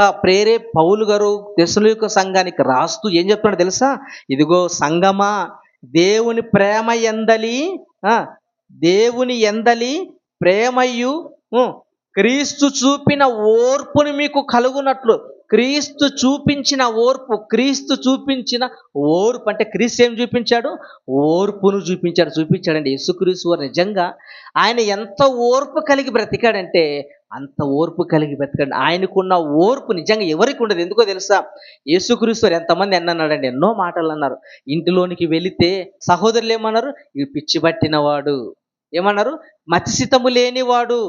పౌలు గారు తెస్సలోనిక సంఘానికి రాస్తూ ఏం చెప్తున్నాడు తెలుసా? ఇదిగో సంగమా, దేవుని యందలి ప్రేమయు క్రీస్తు చూపిన ఓర్పుని మీకు కలుగునట్లు. క్రీస్తు చూపించిన ఓర్పు అంటే క్రీస్తు ఏం చూపించాడు? ఓర్పును చూపించాడండి. యేసుక్రీస్తు వారు నిజంగా ఆయన ఎంత ఓర్పు కలిగి బ్రతికాడంటే అంత ఓర్పు కలిగి బ్రతికాడు. ఆయనకున్న ఓర్పు నిజంగా ఎవరికి ఉండదు. ఎందుకో తెలుసా? యేసుక్రీస్తు వారు ఎంతమంది అన్నాడండి, ఎన్నో మాటలు అన్నారు. ఇంటిలోనికి వెళితే సహోదరులు ఏమన్నారు? ఈ పిచ్చి పట్టినవాడు, ఏమన్నారు? మతిసితము లేనివాడు.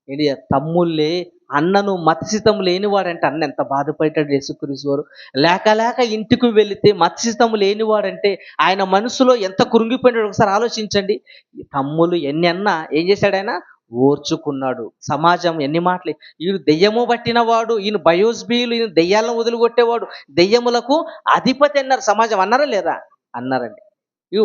ఏంటి? తమ్ముళ్ళే అన్నను మత్స్యతం లేనివాడంటే అన్న ఎంత బాధపడ్డాడు యేసుక్రీస్తు వారు. లేక ఇంటికి వెళితే మత్స్యతం లేనివాడంటే ఆయన మనసులో ఎంత కృంగిపోయినాడు ఒకసారి ఆలోచించండి. తమ్ములు ఎన్ని అన్నా ఏం చేశాడు? ఆయన ఓర్చుకున్నాడు. సమాజం ఎన్ని మాటలు, ఈయన దెయ్యము పట్టినవాడు, ఈయన బయోస్బీలు, ఈయన దెయ్యాలను వదిలిగొట్టేవాడు, దెయ్యములకు అధిపతి అన్నారు. సమాజం అన్నారా లేదా? అన్నారండి. ఈ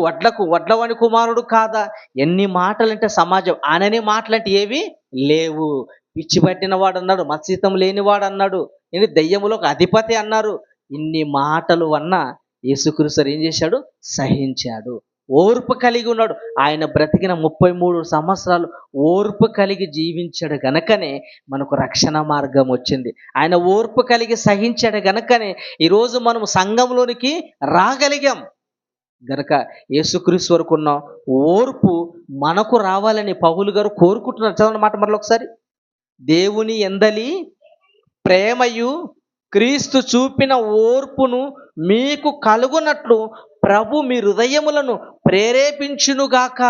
వడ్లవాని కుమారుడు కాదా? ఎన్ని మాటలంటే సమాజం అనని మాటలంటే ఏవి లేవు. పిచ్చి పట్టిన వాడు అన్నాడు, మత్స్యతం లేనివాడు అన్నాడు, ఇది దెయ్యములకు అధిపతి అన్నారు. ఇన్ని మాటలు అన్న యేసుక్రీస్తు ఏం చేశాడు? సహించాడు. ఓర్పు కలిగి ఉన్నాడు. ఆయన బ్రతికిన 33 సంవత్సరాలు ఓర్పు కలిగి జీవించాడు గనకనే మనకు రక్షణ మార్గం వచ్చింది. ఆయన ఓర్పు కలిగి సహించాడు గనకనే ఈరోజు మనం సంఘంలోనికి రాగలిగాం. గనక యేసుక్రీస్తు వరకు ఉన్న ఓర్పు మనకు రావాలని పౌలు గారు కోరుకుంటున్నారు. చదవండి మాట మరొకసారి ఒకసారి. దేవుని యందలి ప్రేమయు క్రీస్తు చూపిన ఓర్పును మీకు కలుగునట్లు ప్రభు మీ హృదయములను ప్రేరేపించునుగాక.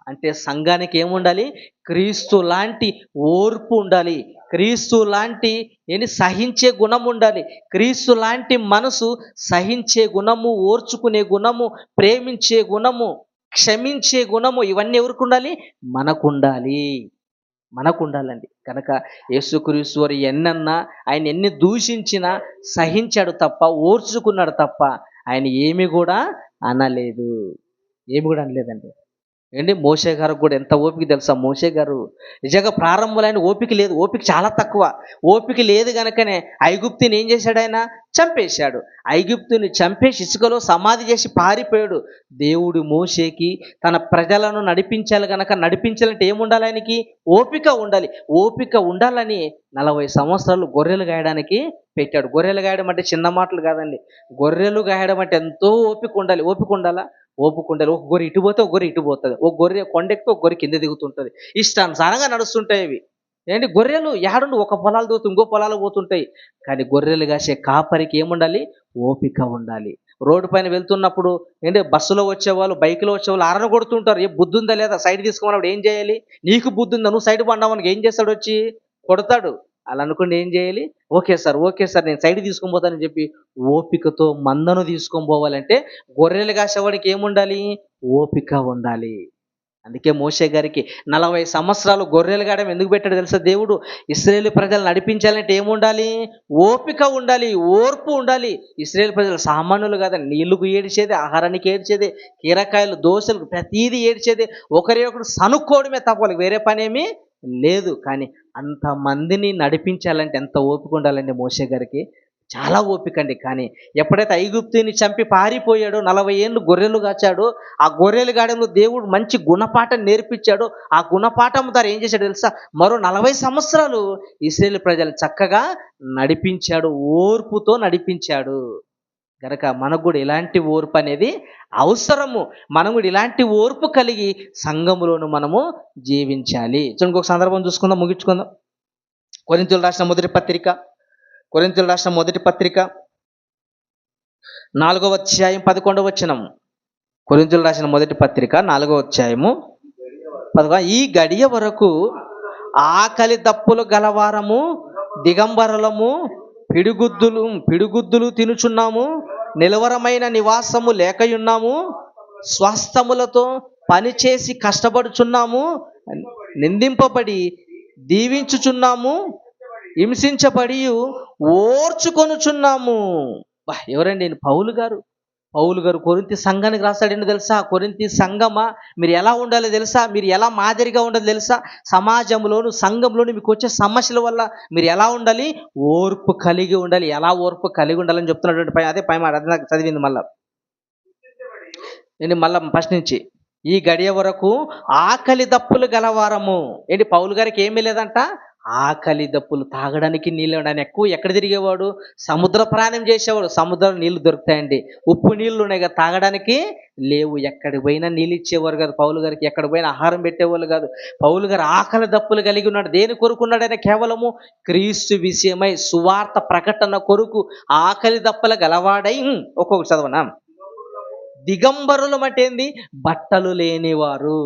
అంటే సంఘానికి ఏముండాలి? క్రీస్తు లాంటి ఓర్పు ఉండాలి, క్రీస్తు లాంటి సహించే గుణం ఉండాలి, క్రీస్తు లాంటి మనసు సహించే గుణము, ఓర్చుకునే గుణము, ప్రేమించే గుణము, క్షమించే గుణము, ఇవన్నీ ఎవరికి ఉండాలి? మనకు ఉండాలండి. కనుక యేసుక్రీస్తు వారు ఎన్నన్నా, ఆయన ఎన్ని దూషించినా సహించాడు తప్ప, ఓర్చుకున్నాడు తప్ప ఆయన ఏమి కూడా అనలేదండి. మోషే గారికి కూడా ఎంత ఓపిక తెలుసా? మోషే గారు నిజంగా ప్రారంభంలో ఓపిక లేదు, ఓపిక చాలా తక్కువ. ఓపిక లేదు కనుకనే ఐగుప్తుని ఏం చేశాడు? ఆయన చంపేశాడు. ఐగుప్తుని చంపేసి ఇసుకలో సమాధి చేసి పారిపోయాడు. దేవుడు మోషేకి తన ప్రజలను నడిపించాలి కనుక, నడిపించాలంటే ఏముండాలి? ఆయనకి ఓపిక ఉండాలి. ఓపిక ఉండాలని 40 సంవత్సరాలు గొర్రెలు గాయడానికి పెట్టాడు. గొర్రెలు గాయడం అంటే చిన్న మాటలు కాదండి. గొర్రెలు గాయడం అంటే ఎంతో ఓపిక ఉండాలి. ఓపిక ఉండాలా? ఓపుకుంటారు. ఒక గొర్రె ఇటు పోతే ఒక గొర్రె ఇటు పోతుంది, ఒక గొర్రె కొండెక్కి ఒక గొర్రె కింద దిగుతుంటుంది. ఇష్టానుసారంగా నడుస్తుంటాయి అవి. గొర్రెలు ఏడుండి ఒక పొలాలు దిగుతూ ఇంకో పొలాలు పోతుంటాయి. కానీ గొర్రెలు కాసే కాపరికి ఏముండాలి? ఓపిక ఉండాలి. రోడ్డు పైన వెళ్తున్నప్పుడు బస్సులో వచ్చేవాళ్ళు, బైక్లో వచ్చేవాళ్ళు ఆరన కొడుతుంటారు. ఏ బుద్ధి ఉందా లేదా? సైడ్ తీసుకోమన్నప్పుడు ఏం చేయాలి? నీకు బుద్ధి ఉందా? నువ్వు సైడ్ పడ్డావనికి ఏం చేస్తాడు? వచ్చి కొడతాడు. అలా అనుకోండి ఏం చేయాలి? ఓకే సార్ నేను సైడ్ తీసుకొని పోతానని చెప్పి ఓపికతో మందను తీసుకొని పోవాలంటే గొర్రెలు కాసేవాడికి ఏముండాలి? ఓపిక ఉండాలి. అందుకే మోషే గారికి 40 సంవత్సరాలు గొర్రెలు గాయడం ఎందుకు పెట్టాడు తెలుసా? దేవుడు ఇశ్రాయేలు ప్రజలు నడిపించాలంటే ఏముండాలి? ఓపిక ఉండాలి, ఓర్పు ఉండాలి. ఇశ్రాయేలు ప్రజలు సామాన్యులు కాదండి. నీళ్లకు ఏడ్చేది, ఆహారానికి ఏడ్చేది, కీరకాయలు, దోశలకు ప్రతీది ఏడ్చేది. ఒకరి ఒకరు సనుక్కోవడమే తప్ప వేరే పని ఏమీ లేదు. కానీ అంతమందిని నడిపించాలంటే ఎంత ఓపిక ఉండాలండి మోషే గారికి? చాలా ఓపిక అండి. కానీ ఎప్పుడైతే ఐగుప్తుని చంపి పారిపోయాడో, 40 ఏళ్ళు గొర్రెలు కాచాడో, ఆ గొర్రెలు గాడంలో దేవుడు మంచి గుణపాఠం నేర్పించాడు. ఆ గుణపాఠం ద్వారా ఏం చేశాడు తెలుసా? మరో 40 సంవత్సరాలు ఇశ్రాయేలు ప్రజలు చక్కగా నడిపించాడు, ఓర్పుతో నడిపించాడు. కనుక మనకు కూడా ఇలాంటి ఓర్పు అనేది అవసరము. మనం కూడా ఇలాంటి ఓర్పు కలిగి సంఘములోను మనము జీవించాలి. ఇంకొక సందర్భం చూసుకుందాం, ముగించుకుందాం. కొరింథీయులకు రాసిన మొదటి పత్రిక 4వ అధ్యాయం 11వ వచనం. కొరింథీయులకు రాసిన మొదటి పత్రిక 4వ అధ్యాయము 11. ఈ గడియ వరకు ఆకలి దప్పులు గలవారము, దిగంబరులము, పిడుగుద్దులు తినుచున్నాము, నిలవరమైన నివాసము లేకయున్నాము, స్వస్థములతో పనిచేసి కష్టపడుచున్నాము, నిందింపబడి దీవించుచున్నాము, హింసించబడి ఓర్చుకొనుచున్నాము. ఎవరండి? పౌలు గారు కొరింథీ సంఘానికి రాస్తాడేంటో తెలుసా? కొరింథీ సంఘమా, మీరు ఎలా ఉండాలో తెలుసా? మీరు ఎలా మాదిరిగా ఉండాలో తెలుసా? సమాజంలోను సంఘంలోను మీకు వచ్చే సమస్యల వల్ల మీరు ఎలా ఉండాలి? ఓర్పు కలిగి ఉండాలి. ఎలా ఓర్పు కలిగి ఉండాలని చెప్తున్నటువంటి అదే పై మాట, అది నాకు చదివింది. మళ్ళా ఫస్ట్ నుంచి. ఈ గడియ వరకు ఆకలి దప్పులు గలవారము. పౌలు గారికి ఏమీ లేదంట? ఆకలి దప్పులు, తాగడానికి నీళ్ళు. ఆయన ఎక్కడ తిరిగేవాడు? సముద్ర ప్రయాణం చేసేవాడు. సముద్రం నీళ్లు దొరుకుతాయండి, ఉప్పు నీళ్లు ఉన్నాయి కదా, తాగడానికి లేవు. ఎక్కడికి పోయినా నీళ్ళు ఇచ్చేవారు కాదు పౌలు గారికి, ఎక్కడ పోయినా ఆహారం పెట్టేవాళ్ళు కాదు. పౌలు గారు ఆకలి దప్పులు కలిగి ఉన్నాడు. దేని కొరుకున్నాడు? ఆయన కేవలము క్రీస్తు విషయమై సువార్త ప్రకటన కొరకు ఆకలి దప్పులు గలవాడై. ఒక్కొక్కటి చదవనా? దిగంబరులం అంటే ఏంది? బట్టలు లేనివారు.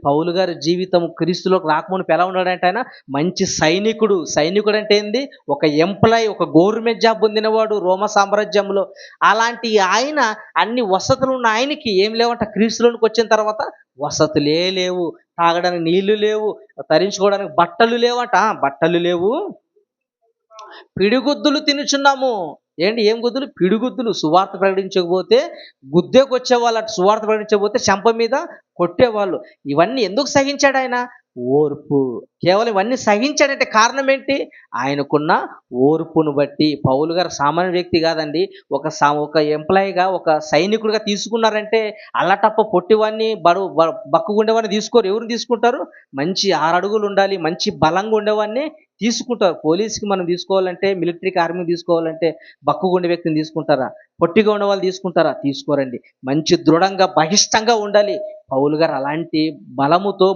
పౌలు గారి జీవితం క్రీస్తులోకి రాకముందు ఎలా ఉన్నాడంటే ఆయన మంచి సైనికుడు. సైనికుడు అంటే ఏంది? ఒక ఎంప్లాయ్, ఒక గవర్నమెంట్ జాబ్ పొందినవాడు రోమ సామ్రాజ్యంలో. అలాంటి ఆయన అన్ని వసతులు ఉన్న ఆయనకి ఏం లేవంట? క్రీస్తులోనికి వచ్చిన తర్వాత వసతులే లేవు, తాగడానికి నీళ్లు లేవు, ధరించుకోవడానికి బట్టలు లేవట. బట్టలు లేవు, పిడిగుద్దులు తినుచున్నాము. ఏం గుద్దులు? పిడిగుద్దులు. సువార్త ప్రకటించకపోతే గుద్దేకొచ్చేవాళ్ళు, అటు సువార్త ప్రకటించకపోతే చెంప మీద కొట్టేవాళ్ళు. ఇవన్నీ ఎందుకు సహించాడు ఆయన? ఓర్పు. కేవలం ఇవన్నీ సహించాడంటే కారణం ఏంటి? ఆయనకున్న ఓర్పును బట్టి. పౌలు గారు సామాన్య వ్యక్తి కాదండి. ఒక ఎంప్లాయీగా, ఒక సైనికుడిగా తీసుకున్నారంటే అల్లటప్ప పొట్టివాడిని, బక్కగుండేవాడిని తీసుకోరు. ఎవరిని తీసుకుంటారు? మంచి 6 అడుగులు ఉండాలి, మంచి బలంగా ఉండేవాడిని తీసుకుంటారు. పోలీస్‌కి మనం తీసుకోవాలంటే, మిలిటరీకి, ఆర్మీకి తీసుకోవాలంటే బక్కగుండే వ్యక్తిని తీసుకుంటారా? పొట్టిగా ఉన్నవాళ్ళు తీసుకుంటారా? తీసుకోరండి. మంచి దృఢంగా, బహిష్టంగా ఉండాలి. పౌలు గారు అలాంటి బలముతో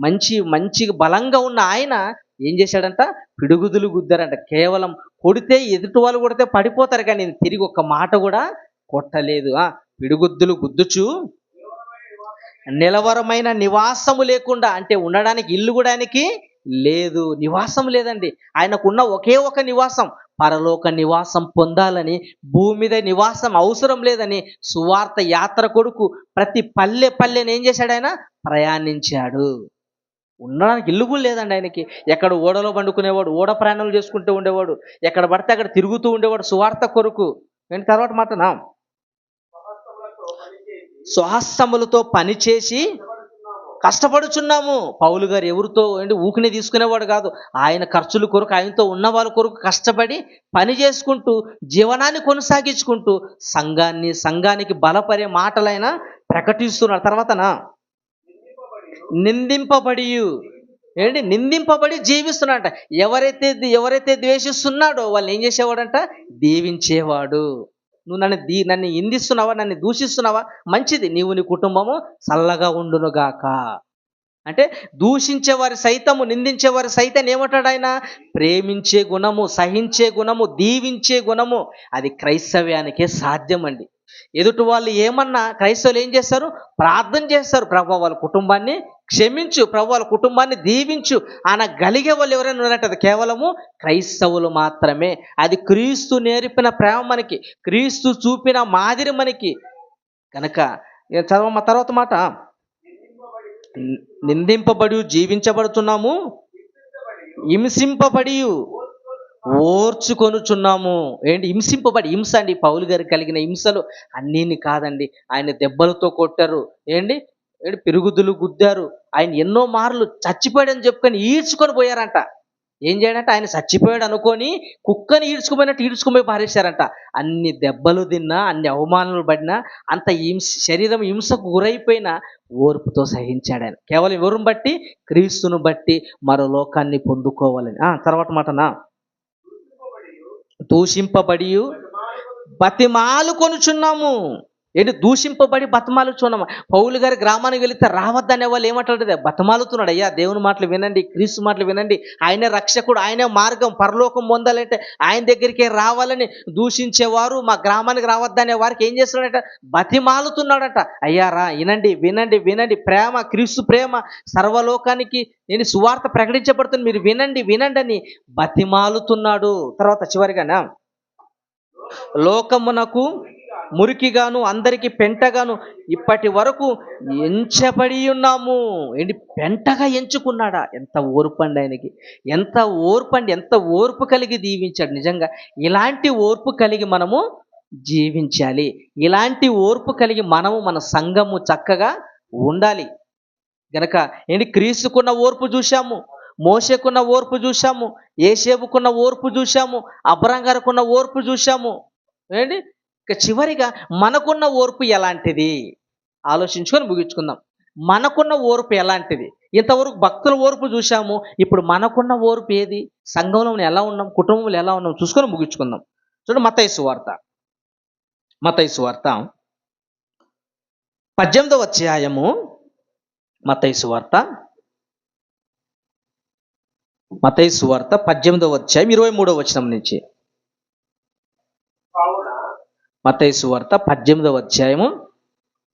మంచి బలంగా ఉన్న ఆయన ఏం చేశాడంట? పిడుగుదులు గుద్దారంట. కేవలం కొడితే, ఎదుటి వాళ్ళు కొడితే పడిపోతారు కానీ తిరిగి ఒక్క మాట కూడా కొట్టలేదు. పిడుగుద్దులు గుద్దుచు నిలవరమైన నివాసము లేకుండా, అంటే ఉండడానికి ఇల్లు కూడా ఆయనకి లేదు, నివాసం లేదండి. ఆయనకున్న ఒకే ఒక నివాసం, పరలోక నివాసం పొందాలని, భూమి మీద నివాసం అవసరం లేదని సువార్త యాత్ర కొడుకు ప్రతి పల్లెని ఏం చేశాడు? ఆయన ప్రయాణించాడు. ఉండడానికి ఇల్లు కూడా లేదండి ఆయనకి. ఎక్కడ ఓడలో పండుకునేవాడు, ఓడ ప్రయాణాలు చేసుకుంటూ ఉండేవాడు, ఎక్కడ పడితే అక్కడ తిరుగుతూ ఉండేవాడు సువార్త కొరకు. నేను తర్వాత మాటనా, స్వహస్తములతో పనిచేసి కష్టపడుచున్నాము. పౌలు గారు ఎవరితో ఏంటి ఊకినే తీసుకునేవాడు కాదు. ఆయన ఖర్చుల కొరకు, ఆయనతో ఉన్న వాళ్ళ కొరకు కష్టపడి పని చేసుకుంటూ జీవనాన్ని కొనసాగించుకుంటూ సంఘానికి బలపడే మాటలైనా ప్రకటిస్తున్నారు. తర్వాతనా నిందింపబడి జీవిస్తున్నాడంట. ఎవరైతే ద్వేషిస్తున్నాడో వాళ్ళని ఏం చేసేవాడంట? దీవించేవాడు. నువ్వు నన్ను నిందిస్తున్నావా, నన్ను దూషిస్తున్నావా? మంచిది, నీవు నీ కుటుంబము చల్లగా ఉండునుగాక. అంటే దూషించేవారి సైతము, నిందించేవారి సైతం ఏమంటాడు ఆయన? ప్రేమించే గుణము, సహించే గుణము, దీవించే గుణము అది క్రైస్తవ్యానికే సాధ్యమండి. ఎదుటి వాళ్ళు ఏమన్నా క్రైస్తవులు ఏం చేస్తారు? ప్రార్థన చేస్తారు, ప్రభు వాళ్ళ కుటుంబాన్ని క్షమించు, ప్రభు వాళ్ళ కుటుంబాన్ని దీవించు అనగలిగే వాళ్ళు ఎవరైనా ఉన్నారంటే అది కేవలము క్రైస్తవులు మాత్రమే. అది క్రీస్తు నేర్పిన ప్రేమ మనకి, క్రీస్తు చూపిన మాదిరి మనకి కనుక. చదవమ్మ తర్వాత మాట. నిందింపబడి జీవించబడుతున్నాము, హింసింపబడి ఓర్చుకొనుచున్నాము. ఏంటి హింసింపబడి? హింస అండి. పౌలు గారికి కలిగిన హింసలు అన్నీని కాదండి. ఆయన దెబ్బలతో కొట్టారు, ఏంటి పిరుగుదులు గుద్దారు, ఆయన ఎన్నో మార్లు చచ్చిపోయాడని చెప్పుకొని ఈడ్చుకొని పోయారంట. ఏం చేయడంటే ఆయన చచ్చిపోయాడు అనుకొని కుక్కని ఈడ్చుకుపోయినట్టు ఈడ్చుకుపోయి పారేశారంట. అన్ని దెబ్బలు తిన్నా, అన్ని అవమానాలు పడినా, అంత శరీరం హింసకు గురైపోయినా ఓర్పుతో సహించాడు ఆయన. కేవలం ఎవరిని బట్టి? క్రీస్తును బట్టి మరో లోకాన్ని పొందుకోవాలని. తర్వాత మాటనా, దూషింపబడి బతిమాలు కొనుచున్నాము. ఏంటి? దూషింపబడి బతమాలుచున్నాము. పౌలు గారి గ్రామానికి వెళితే రావద్దనే వాళ్ళు ఏమంటాడు? బతమాలుతున్నాడు. అయ్యా, దేవుని మాటలు వినండి, క్రీస్తు మాటలు వినండి, ఆయనే రక్షకుడు, ఆయనే మార్గం, పరలోకం పొందాలంటే ఆయన దగ్గరికే రావాలని దూషించేవారు మా గ్రామానికి రావద్దనే వారికి ఏం చేస్తున్నాడట? బతిమాలుతున్నాడట. అయ్యా రా, వినండి, ప్రేమ, క్రీస్తు ప్రేమ సర్వలోకానికి నేను సువార్త ప్రకటించబడుతుంది, మీరు వినండి అని బతిమాలుతున్నాడు. తర్వాత చివరిగానా, లోకమునకు మురికిగాను అందరికి పెంటగాను ఇప్పటి వరకు ఎంచబడి ఉన్నాము. ఏంటి? పెంటగా ఎంచుకున్నాడా? ఎంత ఓర్పు అండి ఆయనకి, ఎంత ఓర్పు అండి, ఎంత ఓర్పు కలిగి దీవించాడు. నిజంగా ఇలాంటి ఓర్పు కలిగి మనము జీవించాలి. ఇలాంటి ఓర్పు కలిగి మనము మన సంఘము చక్కగా ఉండాలి. గనక ఏంటి? క్రీస్తుకున్న ఓర్పు చూశాము, మోషేకున్న ఓర్పు చూశాము, యేసేపుకున్న ఓర్పు చూశాము, అబ్రహాం గారికున్న ఓర్పు చూశాము. ఏంటి? ఇక చివరిగా మనకున్న ఓర్పు ఎలాంటిది ఆలోచించుకొని ముగించుకుందాం. మనకున్న ఓర్పు ఎలాంటిది? ఇంతవరకు భక్తుల ఓర్పు చూశాము, ఇప్పుడు మనకున్న ఓర్పు ఏది? సంఘంలో ఎలా ఉన్నాం, కుటుంబంలో ఎలా ఉన్నాం చూసుకొని ముగించుకుందాం. చూడండి, మత్తయి సువార్త 18వ అధ్యాయము, మత్తయి సువార్త 18వ అధ్యాయం 23వ వచనం నుంచి. మత్తయి సువార్త 18వ అధ్యాయము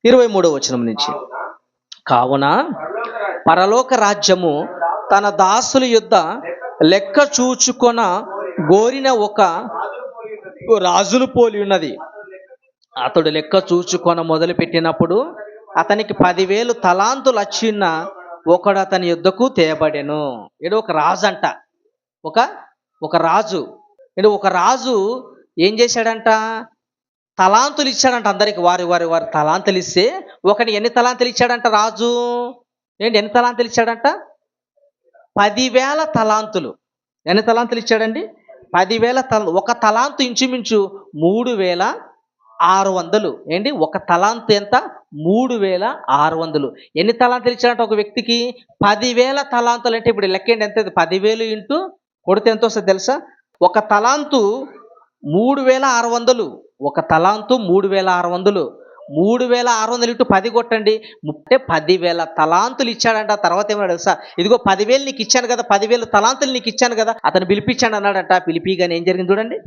23వ వచనం నుంచి. కావున పరలోక రాజ్యము తన దాసుల యొద్ద లెక్క చూచుకొన గోరిన ఒక రాజును పోలి ఉన్నది. అతడు లెక్క చూచుకొన మొదలుపెట్టినప్పుడు అతనికి 10,000 తలాంతులు వచ్చిన ఒకడు అతని యొద్దకు తేబడెను. ఏదో ఒక రాజు అంట, ఒక రాజు. ఒక రాజు ఏం చేశాడంట? తలాంతులు ఇచ్చాడంట అందరికి. వారి తలాంతులు ఇస్తే ఒకటి ఎన్ని తలాంతులు ఇచ్చాడంట రాజు? ఎన్ని తలాంతులు ఇచ్చాడంట? 10,000 తలాంతులు. ఎన్ని తలాంతులు ఇచ్చాడండి? 10,000 ఒక తలాంతు ఇంచుమించు 3,600. ఏంటి? ఒక తలాంతు ఎంత? 3,600. ఎన్ని తలాంతులు ఇచ్చాడంట ఒక వ్యక్తికి? 10,000 తలాంతులు. అంటే ఇప్పుడు లెక్కేంటి ఎంత? 10,000 ఇంటూ కొడితే ఎంత వస్తుంది తెలుసా? ఒక తలాంతు 3,600. ఒక తలాంతు 3,600. 3,600 ఇంటూ 10 కొట్టండి. 10,000 తలాంతులు ఇచ్చాడంట. తర్వాత ఏమన్నాడు తెలుసా? ఇదిగో 10,000 నీకు ఇచ్చాను కదా, 10,000 తలాంతులు నీకు ఇచ్చాను కదా, అతను పిలిపించాడు అన్నాడంట. పిలిపిగానే ఏం జరిగింది చూడండి.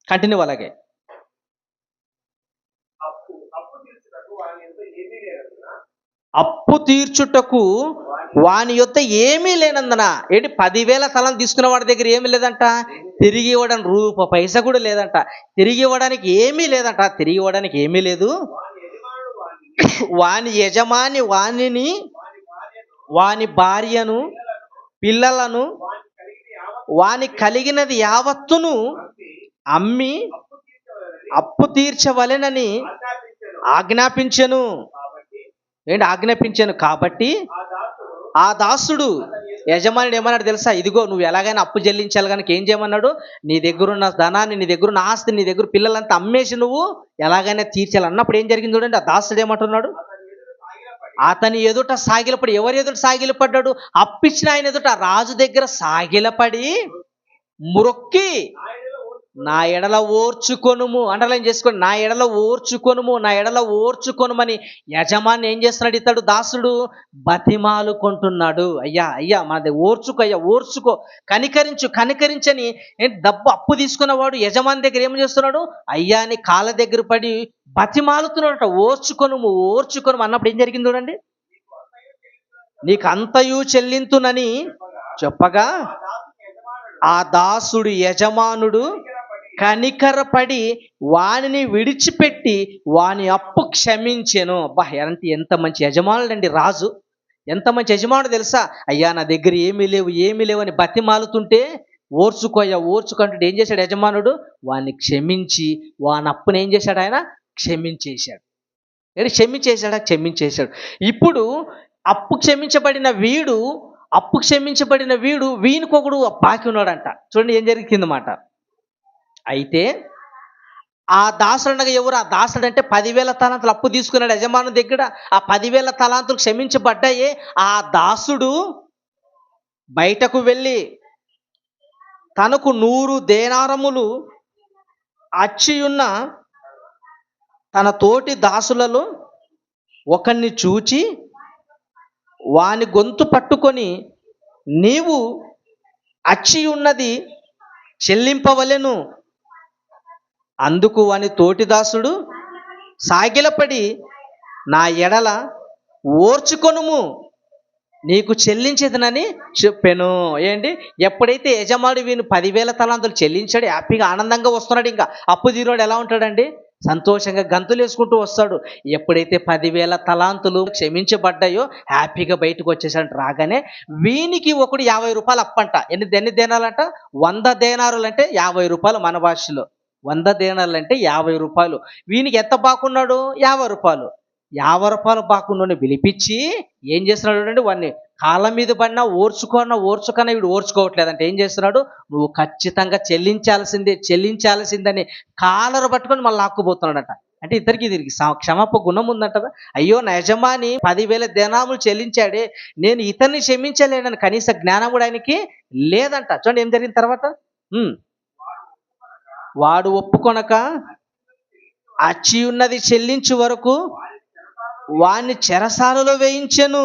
కంటిన్యూ అలాగే. అప్పు తీర్చుటకు వాని యొద్ద ఏమీ లేనందున. ఏంటి? 10,000 తలం తీసుకున్న వాడి దగ్గర ఏమీ లేదంట. తిరిగి ఇవ్వడానికి రూపాయి పైసా కూడా లేదంట. తిరిగి ఇవ్వడానికి ఏమీ లేదంట. తిరిగి ఇవ్వడానికి ఏమీ లేదు. వాని యజమాని వానిని, వాని భార్యను, పిల్లలను, వాని కలిగినది యావత్తును అమ్మి అప్పు తీర్చవలెనని ఆజ్ఞాపించెను. ఏంటి? ఆజ్ఞాపించాను. కాబట్టి ఆ దాసుడు యజమానుడు ఏమన్నాడు తెలుసా? ఇదిగో నువ్వు ఎలాగైనా అప్పు చెల్లించాలి కనుక ఏం చేయమన్నాడు? నీ దగ్గరున్న ధనాన్ని, నీ దగ్గరున్న ఆస్తిని, నీ దగ్గర పిల్లలంతా అమ్మేసి నువ్వు ఎలాగైనా తీర్చాలి అన్నప్పుడు ఏం జరిగింది చూడండి. ఆ దాసుడు ఏమంటున్నాడు? అతని ఎదుట సాగిలపడి. ఎవరి ఎదుట సాగిలపడ్డాడు? అప్పిచ్చిన ఆయన ఎదుట, రాజు దగ్గర సాగిలపడి మ్రొక్కి, నా ఎడల ఓర్చుకొనుము. అండర్లైన్ చేసుకోండి. నా ఎడల ఓర్చుకొనుము, నా ఎడల ఓర్చుకొనుమని యజమాని ఏం చేస్తున్నాడు? ఇతడు దాసుడు బతిమాలుకుంటున్నాడు. అయ్యా అయ్యా మాది ఓర్చుకో, అయ్యా ఓర్చుకో, కనికరించు, కనికరించని. డబ్బు అప్పు తీసుకున్నవాడు యజమాని దగ్గర ఏం చేస్తున్నాడు? అయ్యా అని కాళ్ళ దగ్గర పడి బతిమాలుతున్నాడట. ఓర్చుకొనుము, ఓర్చుకొనుము అన్నప్పుడు ఏం జరిగింది చూడండి. నీకు అంతయు చెల్లింతునని చెప్పగా ఆ దాసుడు యజమానుడు కనికరపడి వానిని విడిచిపెట్టి వాని అప్పు క్షమించెను. అబ్బా, ఎంత మంచి యజమానుడు అండి రాజు. ఎంత మంచి యజమానుడు తెలుసా? అయ్యా నా దగ్గర ఏమీ లేవు, ఏమీ లేవు అని బతిమాలుతుంటే ఓర్చుకోయ్యా ఓర్చుకుంటుంటే ఏం చేశాడు యజమానుడు? వాడిని క్షమించి వాని అప్పుని ఏం చేశాడు? ఆయన క్షమించేశాడు. క్షమించేశాడు. ఇప్పుడు అప్పు క్షమించబడిన వీడు వీనికొకడు బాకీ ఉన్నాడంట. చూడండి ఏం జరిగిందన్నమాట. అయితే ఆ దాసుడు అనగా ఎవరు? ఆ దాసుడు అంటే 10,000 తలాంతులు అప్పు తీసుకున్నాడు యజమాను దగ్గర. ఆ 10,000 తలాంతులు క్షమించబడ్డాయే. ఆ దాసుడు బయటకు వెళ్ళి తనకు 100 దేనారములు అచ్చియున్న తన తోటి దాసులలో ఒకరిని చూచి వాని గొంతు పట్టుకొని, నీవు అచ్చి ఉన్నది చెల్లింపవలెను. అందుకు వాని తోటి దాసుడు సాగిలపడి, నా ఎడల ఓర్చుకొనుము, నీకు చెల్లించేదనని చెప్పాను. ఏంటి? ఎప్పుడైతే యజమానుడు వీని 10,000 తలాంతులు చెల్లించాడు, హ్యాపీగా ఆనందంగా వస్తున్నాడు. ఇంకా అప్పు తీరోడు ఎలా ఉంటాడండి? సంతోషంగా గంతులు వేసుకుంటూ వస్తాడు. ఎప్పుడైతే 10,000 తలాంతులు క్షమించబడ్డాయో హ్యాపీగా బయటకు వచ్చేసాడు. రాగానే వీనికి ఒకడు 50 రూపాయలు అప్పంట. ఎన్ని దేనాలంట? 100 దేనారులు అంటే 50 రూపాయలు మన భాషలో. 100 దేనారులు అంటే 50 రూపాయలు. వీనికి ఎంత బాకున్నాడు? 50 రూపాయలు. 50 రూపాయలు బాకున్నాడు పిలిపించి ఏం చేస్తున్నాడు అంటే, వాడిని కాళ్ళ మీద పడినా ఓర్చుకన్నా వీడు ఓర్చుకోవట్లేదంటే ఏం చేస్తున్నాడు? నువ్వు ఖచ్చితంగా చెల్లించాల్సిందని కాలరు పట్టుకొని మళ్ళీ లాక్కుపోతున్నాడట. అంటే ఇద్దరికి దీనికి క్షమాపణ గుణం ఉందంటదా? అయ్యో నా యజమాని 10,000 దేనాములు చెల్లించాడే, నేను ఇతన్ని క్షమించలేనని కనీస జ్ఞానం కూడా ఆయనకి లేదంట. చూడండి ఏం జరిగిన తర్వాత. వాడు ఒప్పుకొనక అచ్చి ఉన్నది చెల్లించు వరకు వాడిని చెరసాలలో వేయించెను.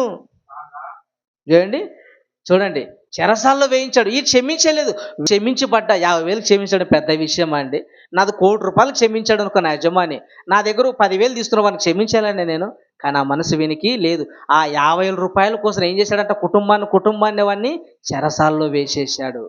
చూడండి చెరసాలలో వేయించాడు. ఈ క్షమించలేదు. క్షమించబడ్డా 50,000 క్షమించడం పెద్ద విషయం అండి. నాది 1,00,00,000 రూపాయలు క్షమించాడు అనుకో నా యజమాని, నా దగ్గర 10,000 తీసుకున్న వాడిని క్షమించాలని నేను. కానీ ఆ మనసు వీనికి లేదు. ఆ 50,000 రూపాయల కోసం ఏం చేశాడంట? కుటుంబాన్ని వాడిని చెరసాలలో వేసేసాడు.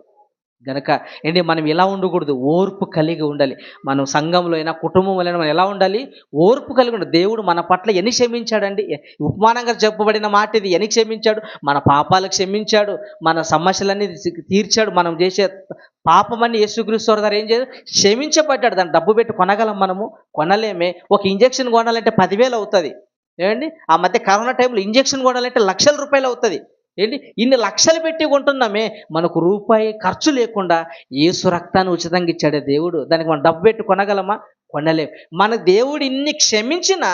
గనక ఏంటి, మనం ఎలా ఉండకూడదు? ఓర్పు కలిగి ఉండాలి. మనం సంఘంలో అయినా కుటుంబంలో అయినా మనం ఎలా ఉండాలి? ఓర్పు కలిగి ఉండాలి. దేవుడు మన పట్ల ఎన్ని క్షమించాడండి? ఉపమానంగా చెప్పబడిన మాట ఇది. ఎన్ని క్షమించాడు? మన పాపాలు క్షమించాడు, మన సమస్యలన్నీ తీర్చాడు. మనం చేసే పాపమని యేసుక్రీస్తు గారు ఏం చేయాలి? క్షమించబడ్డాడు. దాన్ని డబ్బు పెట్టి కొనగలం మనము? కొనలేమే. ఒక ఇంజక్షన్ కొనాలంటే 10,000 అవుతుంది. ఏమండి? ఆ మధ్య కరోనా టైంలో ఇంజక్షన్ కొనాలంటే లక్షల రూపాయలు అవుతుంది. ఏంటి ఇన్ని లక్షలు పెట్టి కొంటున్నామే, మనకు రూపాయి ఖర్చు లేకుండా యేసు రక్తాన్ని ఉచితంగా ఇచ్చాడే దేవుడు. దానికి మనం డబ్బు పెట్టి కొనగలమా? కొనలేం. మన దేవుడు ఇన్ని క్షమించినా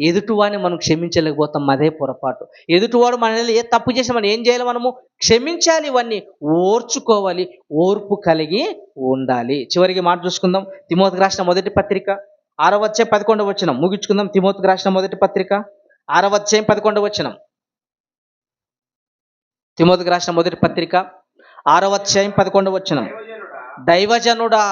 ఎదుటివాడిని మనం క్షమించలేకపోతాం. అదే పొరపాటు. ఎదుటివాడు మనల్ని ఏ తప్పు చేసి మనం ఏం చేయాలి? మనము క్షమించాలి, ఇవన్నీ ఓర్చుకోవాలి, ఓర్పు కలిగి ఉండాలి. చివరికి మాట చూసుకుందాం. తిమోతికి రాసిన మొదటి పత్రిక 6వ అధ్యాయం 11వ వచనం ముగించుకుందాం. తిమోతికి రాసిన మొదటి పత్రిక 6వ అధ్యాయం 11వ వచనం. తిమోతికి రాసిన మొదటి పత్రిక 6వ అధ్యాయం 11వ వచనం. దైవజనుడా,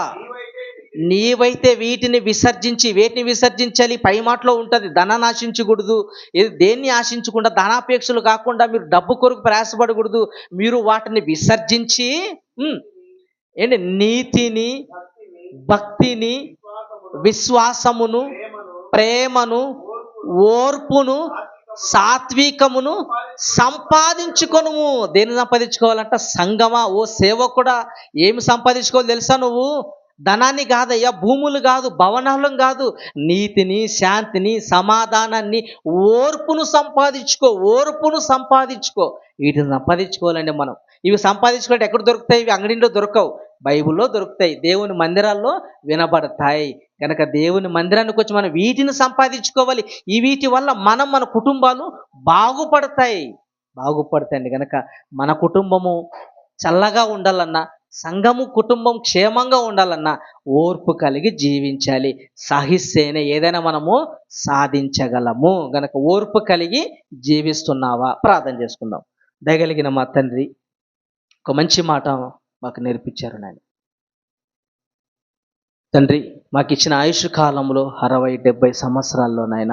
నీవైతే వీటిని విసర్జించి, వేటిని విసర్జించాలి? పై మాటలో ఉంటుంది, ధనాన్ని ఆశించకూడదు, దేన్ని ఆశించకుండా, ధనాపేక్షలు కాకుండా మీరు డబ్బు కొరకు ప్రయాసపడకూడదు. మీరు వాటిని విసర్జించి ఏంటి? నీతిని, భక్తిని, విశ్వాసమును, ప్రేమను, ఓర్పును, సాత్వికమును సంపాదించుకొనుము. దేన్ని సంపాదించుకోవాలంట? సంగమా, ఓ సేవకుడా, ఏమి సంపాదించుకోవాలి తెలుసా? నువ్వు ధనాన్ని కాదయ్యా, భూములు కాదు, భవనాలను కాదు, నీతిని, శాంతిని, సమాధానాన్ని, ఓర్పును సంపాదించుకో. ఓర్పును సంపాదించుకో. వీటిని సంపాదించుకోవాలండి మనం. ఇవి సంపాదించుకుంటే ఎక్కడ దొరుకుతాయి? ఇవి అంగడిలో దొరకవు, బైబిల్లో దొరుకుతాయి, దేవుని మందిరాల్లో వినబడతాయి. కనుక దేవుని మందిరానికి వచ్చి మనం వీటిని సంపాదించుకోవాలి. ఈ వీటి వల్ల మన కుటుంబాలు బాగుపడతాయండి. కనుక మన కుటుంబము చల్లగా ఉండాలన్నా, సంఘము కుటుంబం క్షేమంగా ఉండాలన్నా ఓర్పు కలిగి జీవించాలి. సహిస్తేనే ఏదైనా మనము సాధించగలము. గనక ఓర్పు కలిగి జీవిస్తున్నావా? ప్రార్థన చేసుకుందాం. దయగలిగిన మా తండ్రి, ఒక మంచి మాట మాకు నేర్పించారు నాయన. తండ్రి, మాకు ఇచ్చిన ఆయుష్ కాలంలో 60-70 సంవత్సరాల్లో నాయన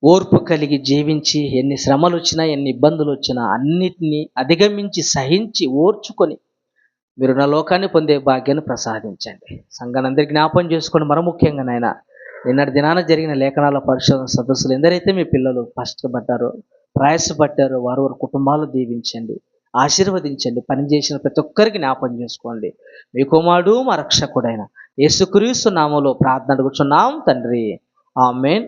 ఓర్పు కలిగి జీవించి, ఎన్ని శ్రమలు వచ్చినా, ఎన్ని ఇబ్బందులు వచ్చినా అన్నిటినీ అధిగమించి, సహించి, ఓర్చుకొని మీరు నా లోకాన్ని పొందే భాగ్యాన్ని ప్రసాదించండి. సంఘాన్ని జ్ఞాపం చేసుకొని, మరో ముఖ్యంగా నాయన నిన్నటి దినాన జరిగిన లేఖనాల పరిశోధన సదస్సులు ఎందరైతే మీ పిల్లలు కష్టపడ్డారో, ప్రయాసపడ్డారో వారి కుటుంబాలు దీవించండి, ఆశీర్వదించండి. పనిచేసిన ప్రతి ఒక్కరికి జ్ఞాపం చేసుకోండి. మీ కుమారుడు మా రక్షకుడైన యేసుక్రీస్తు నామములో ప్రార్థన అడుగుచున్నాం తండ్రి. ఆమేన్.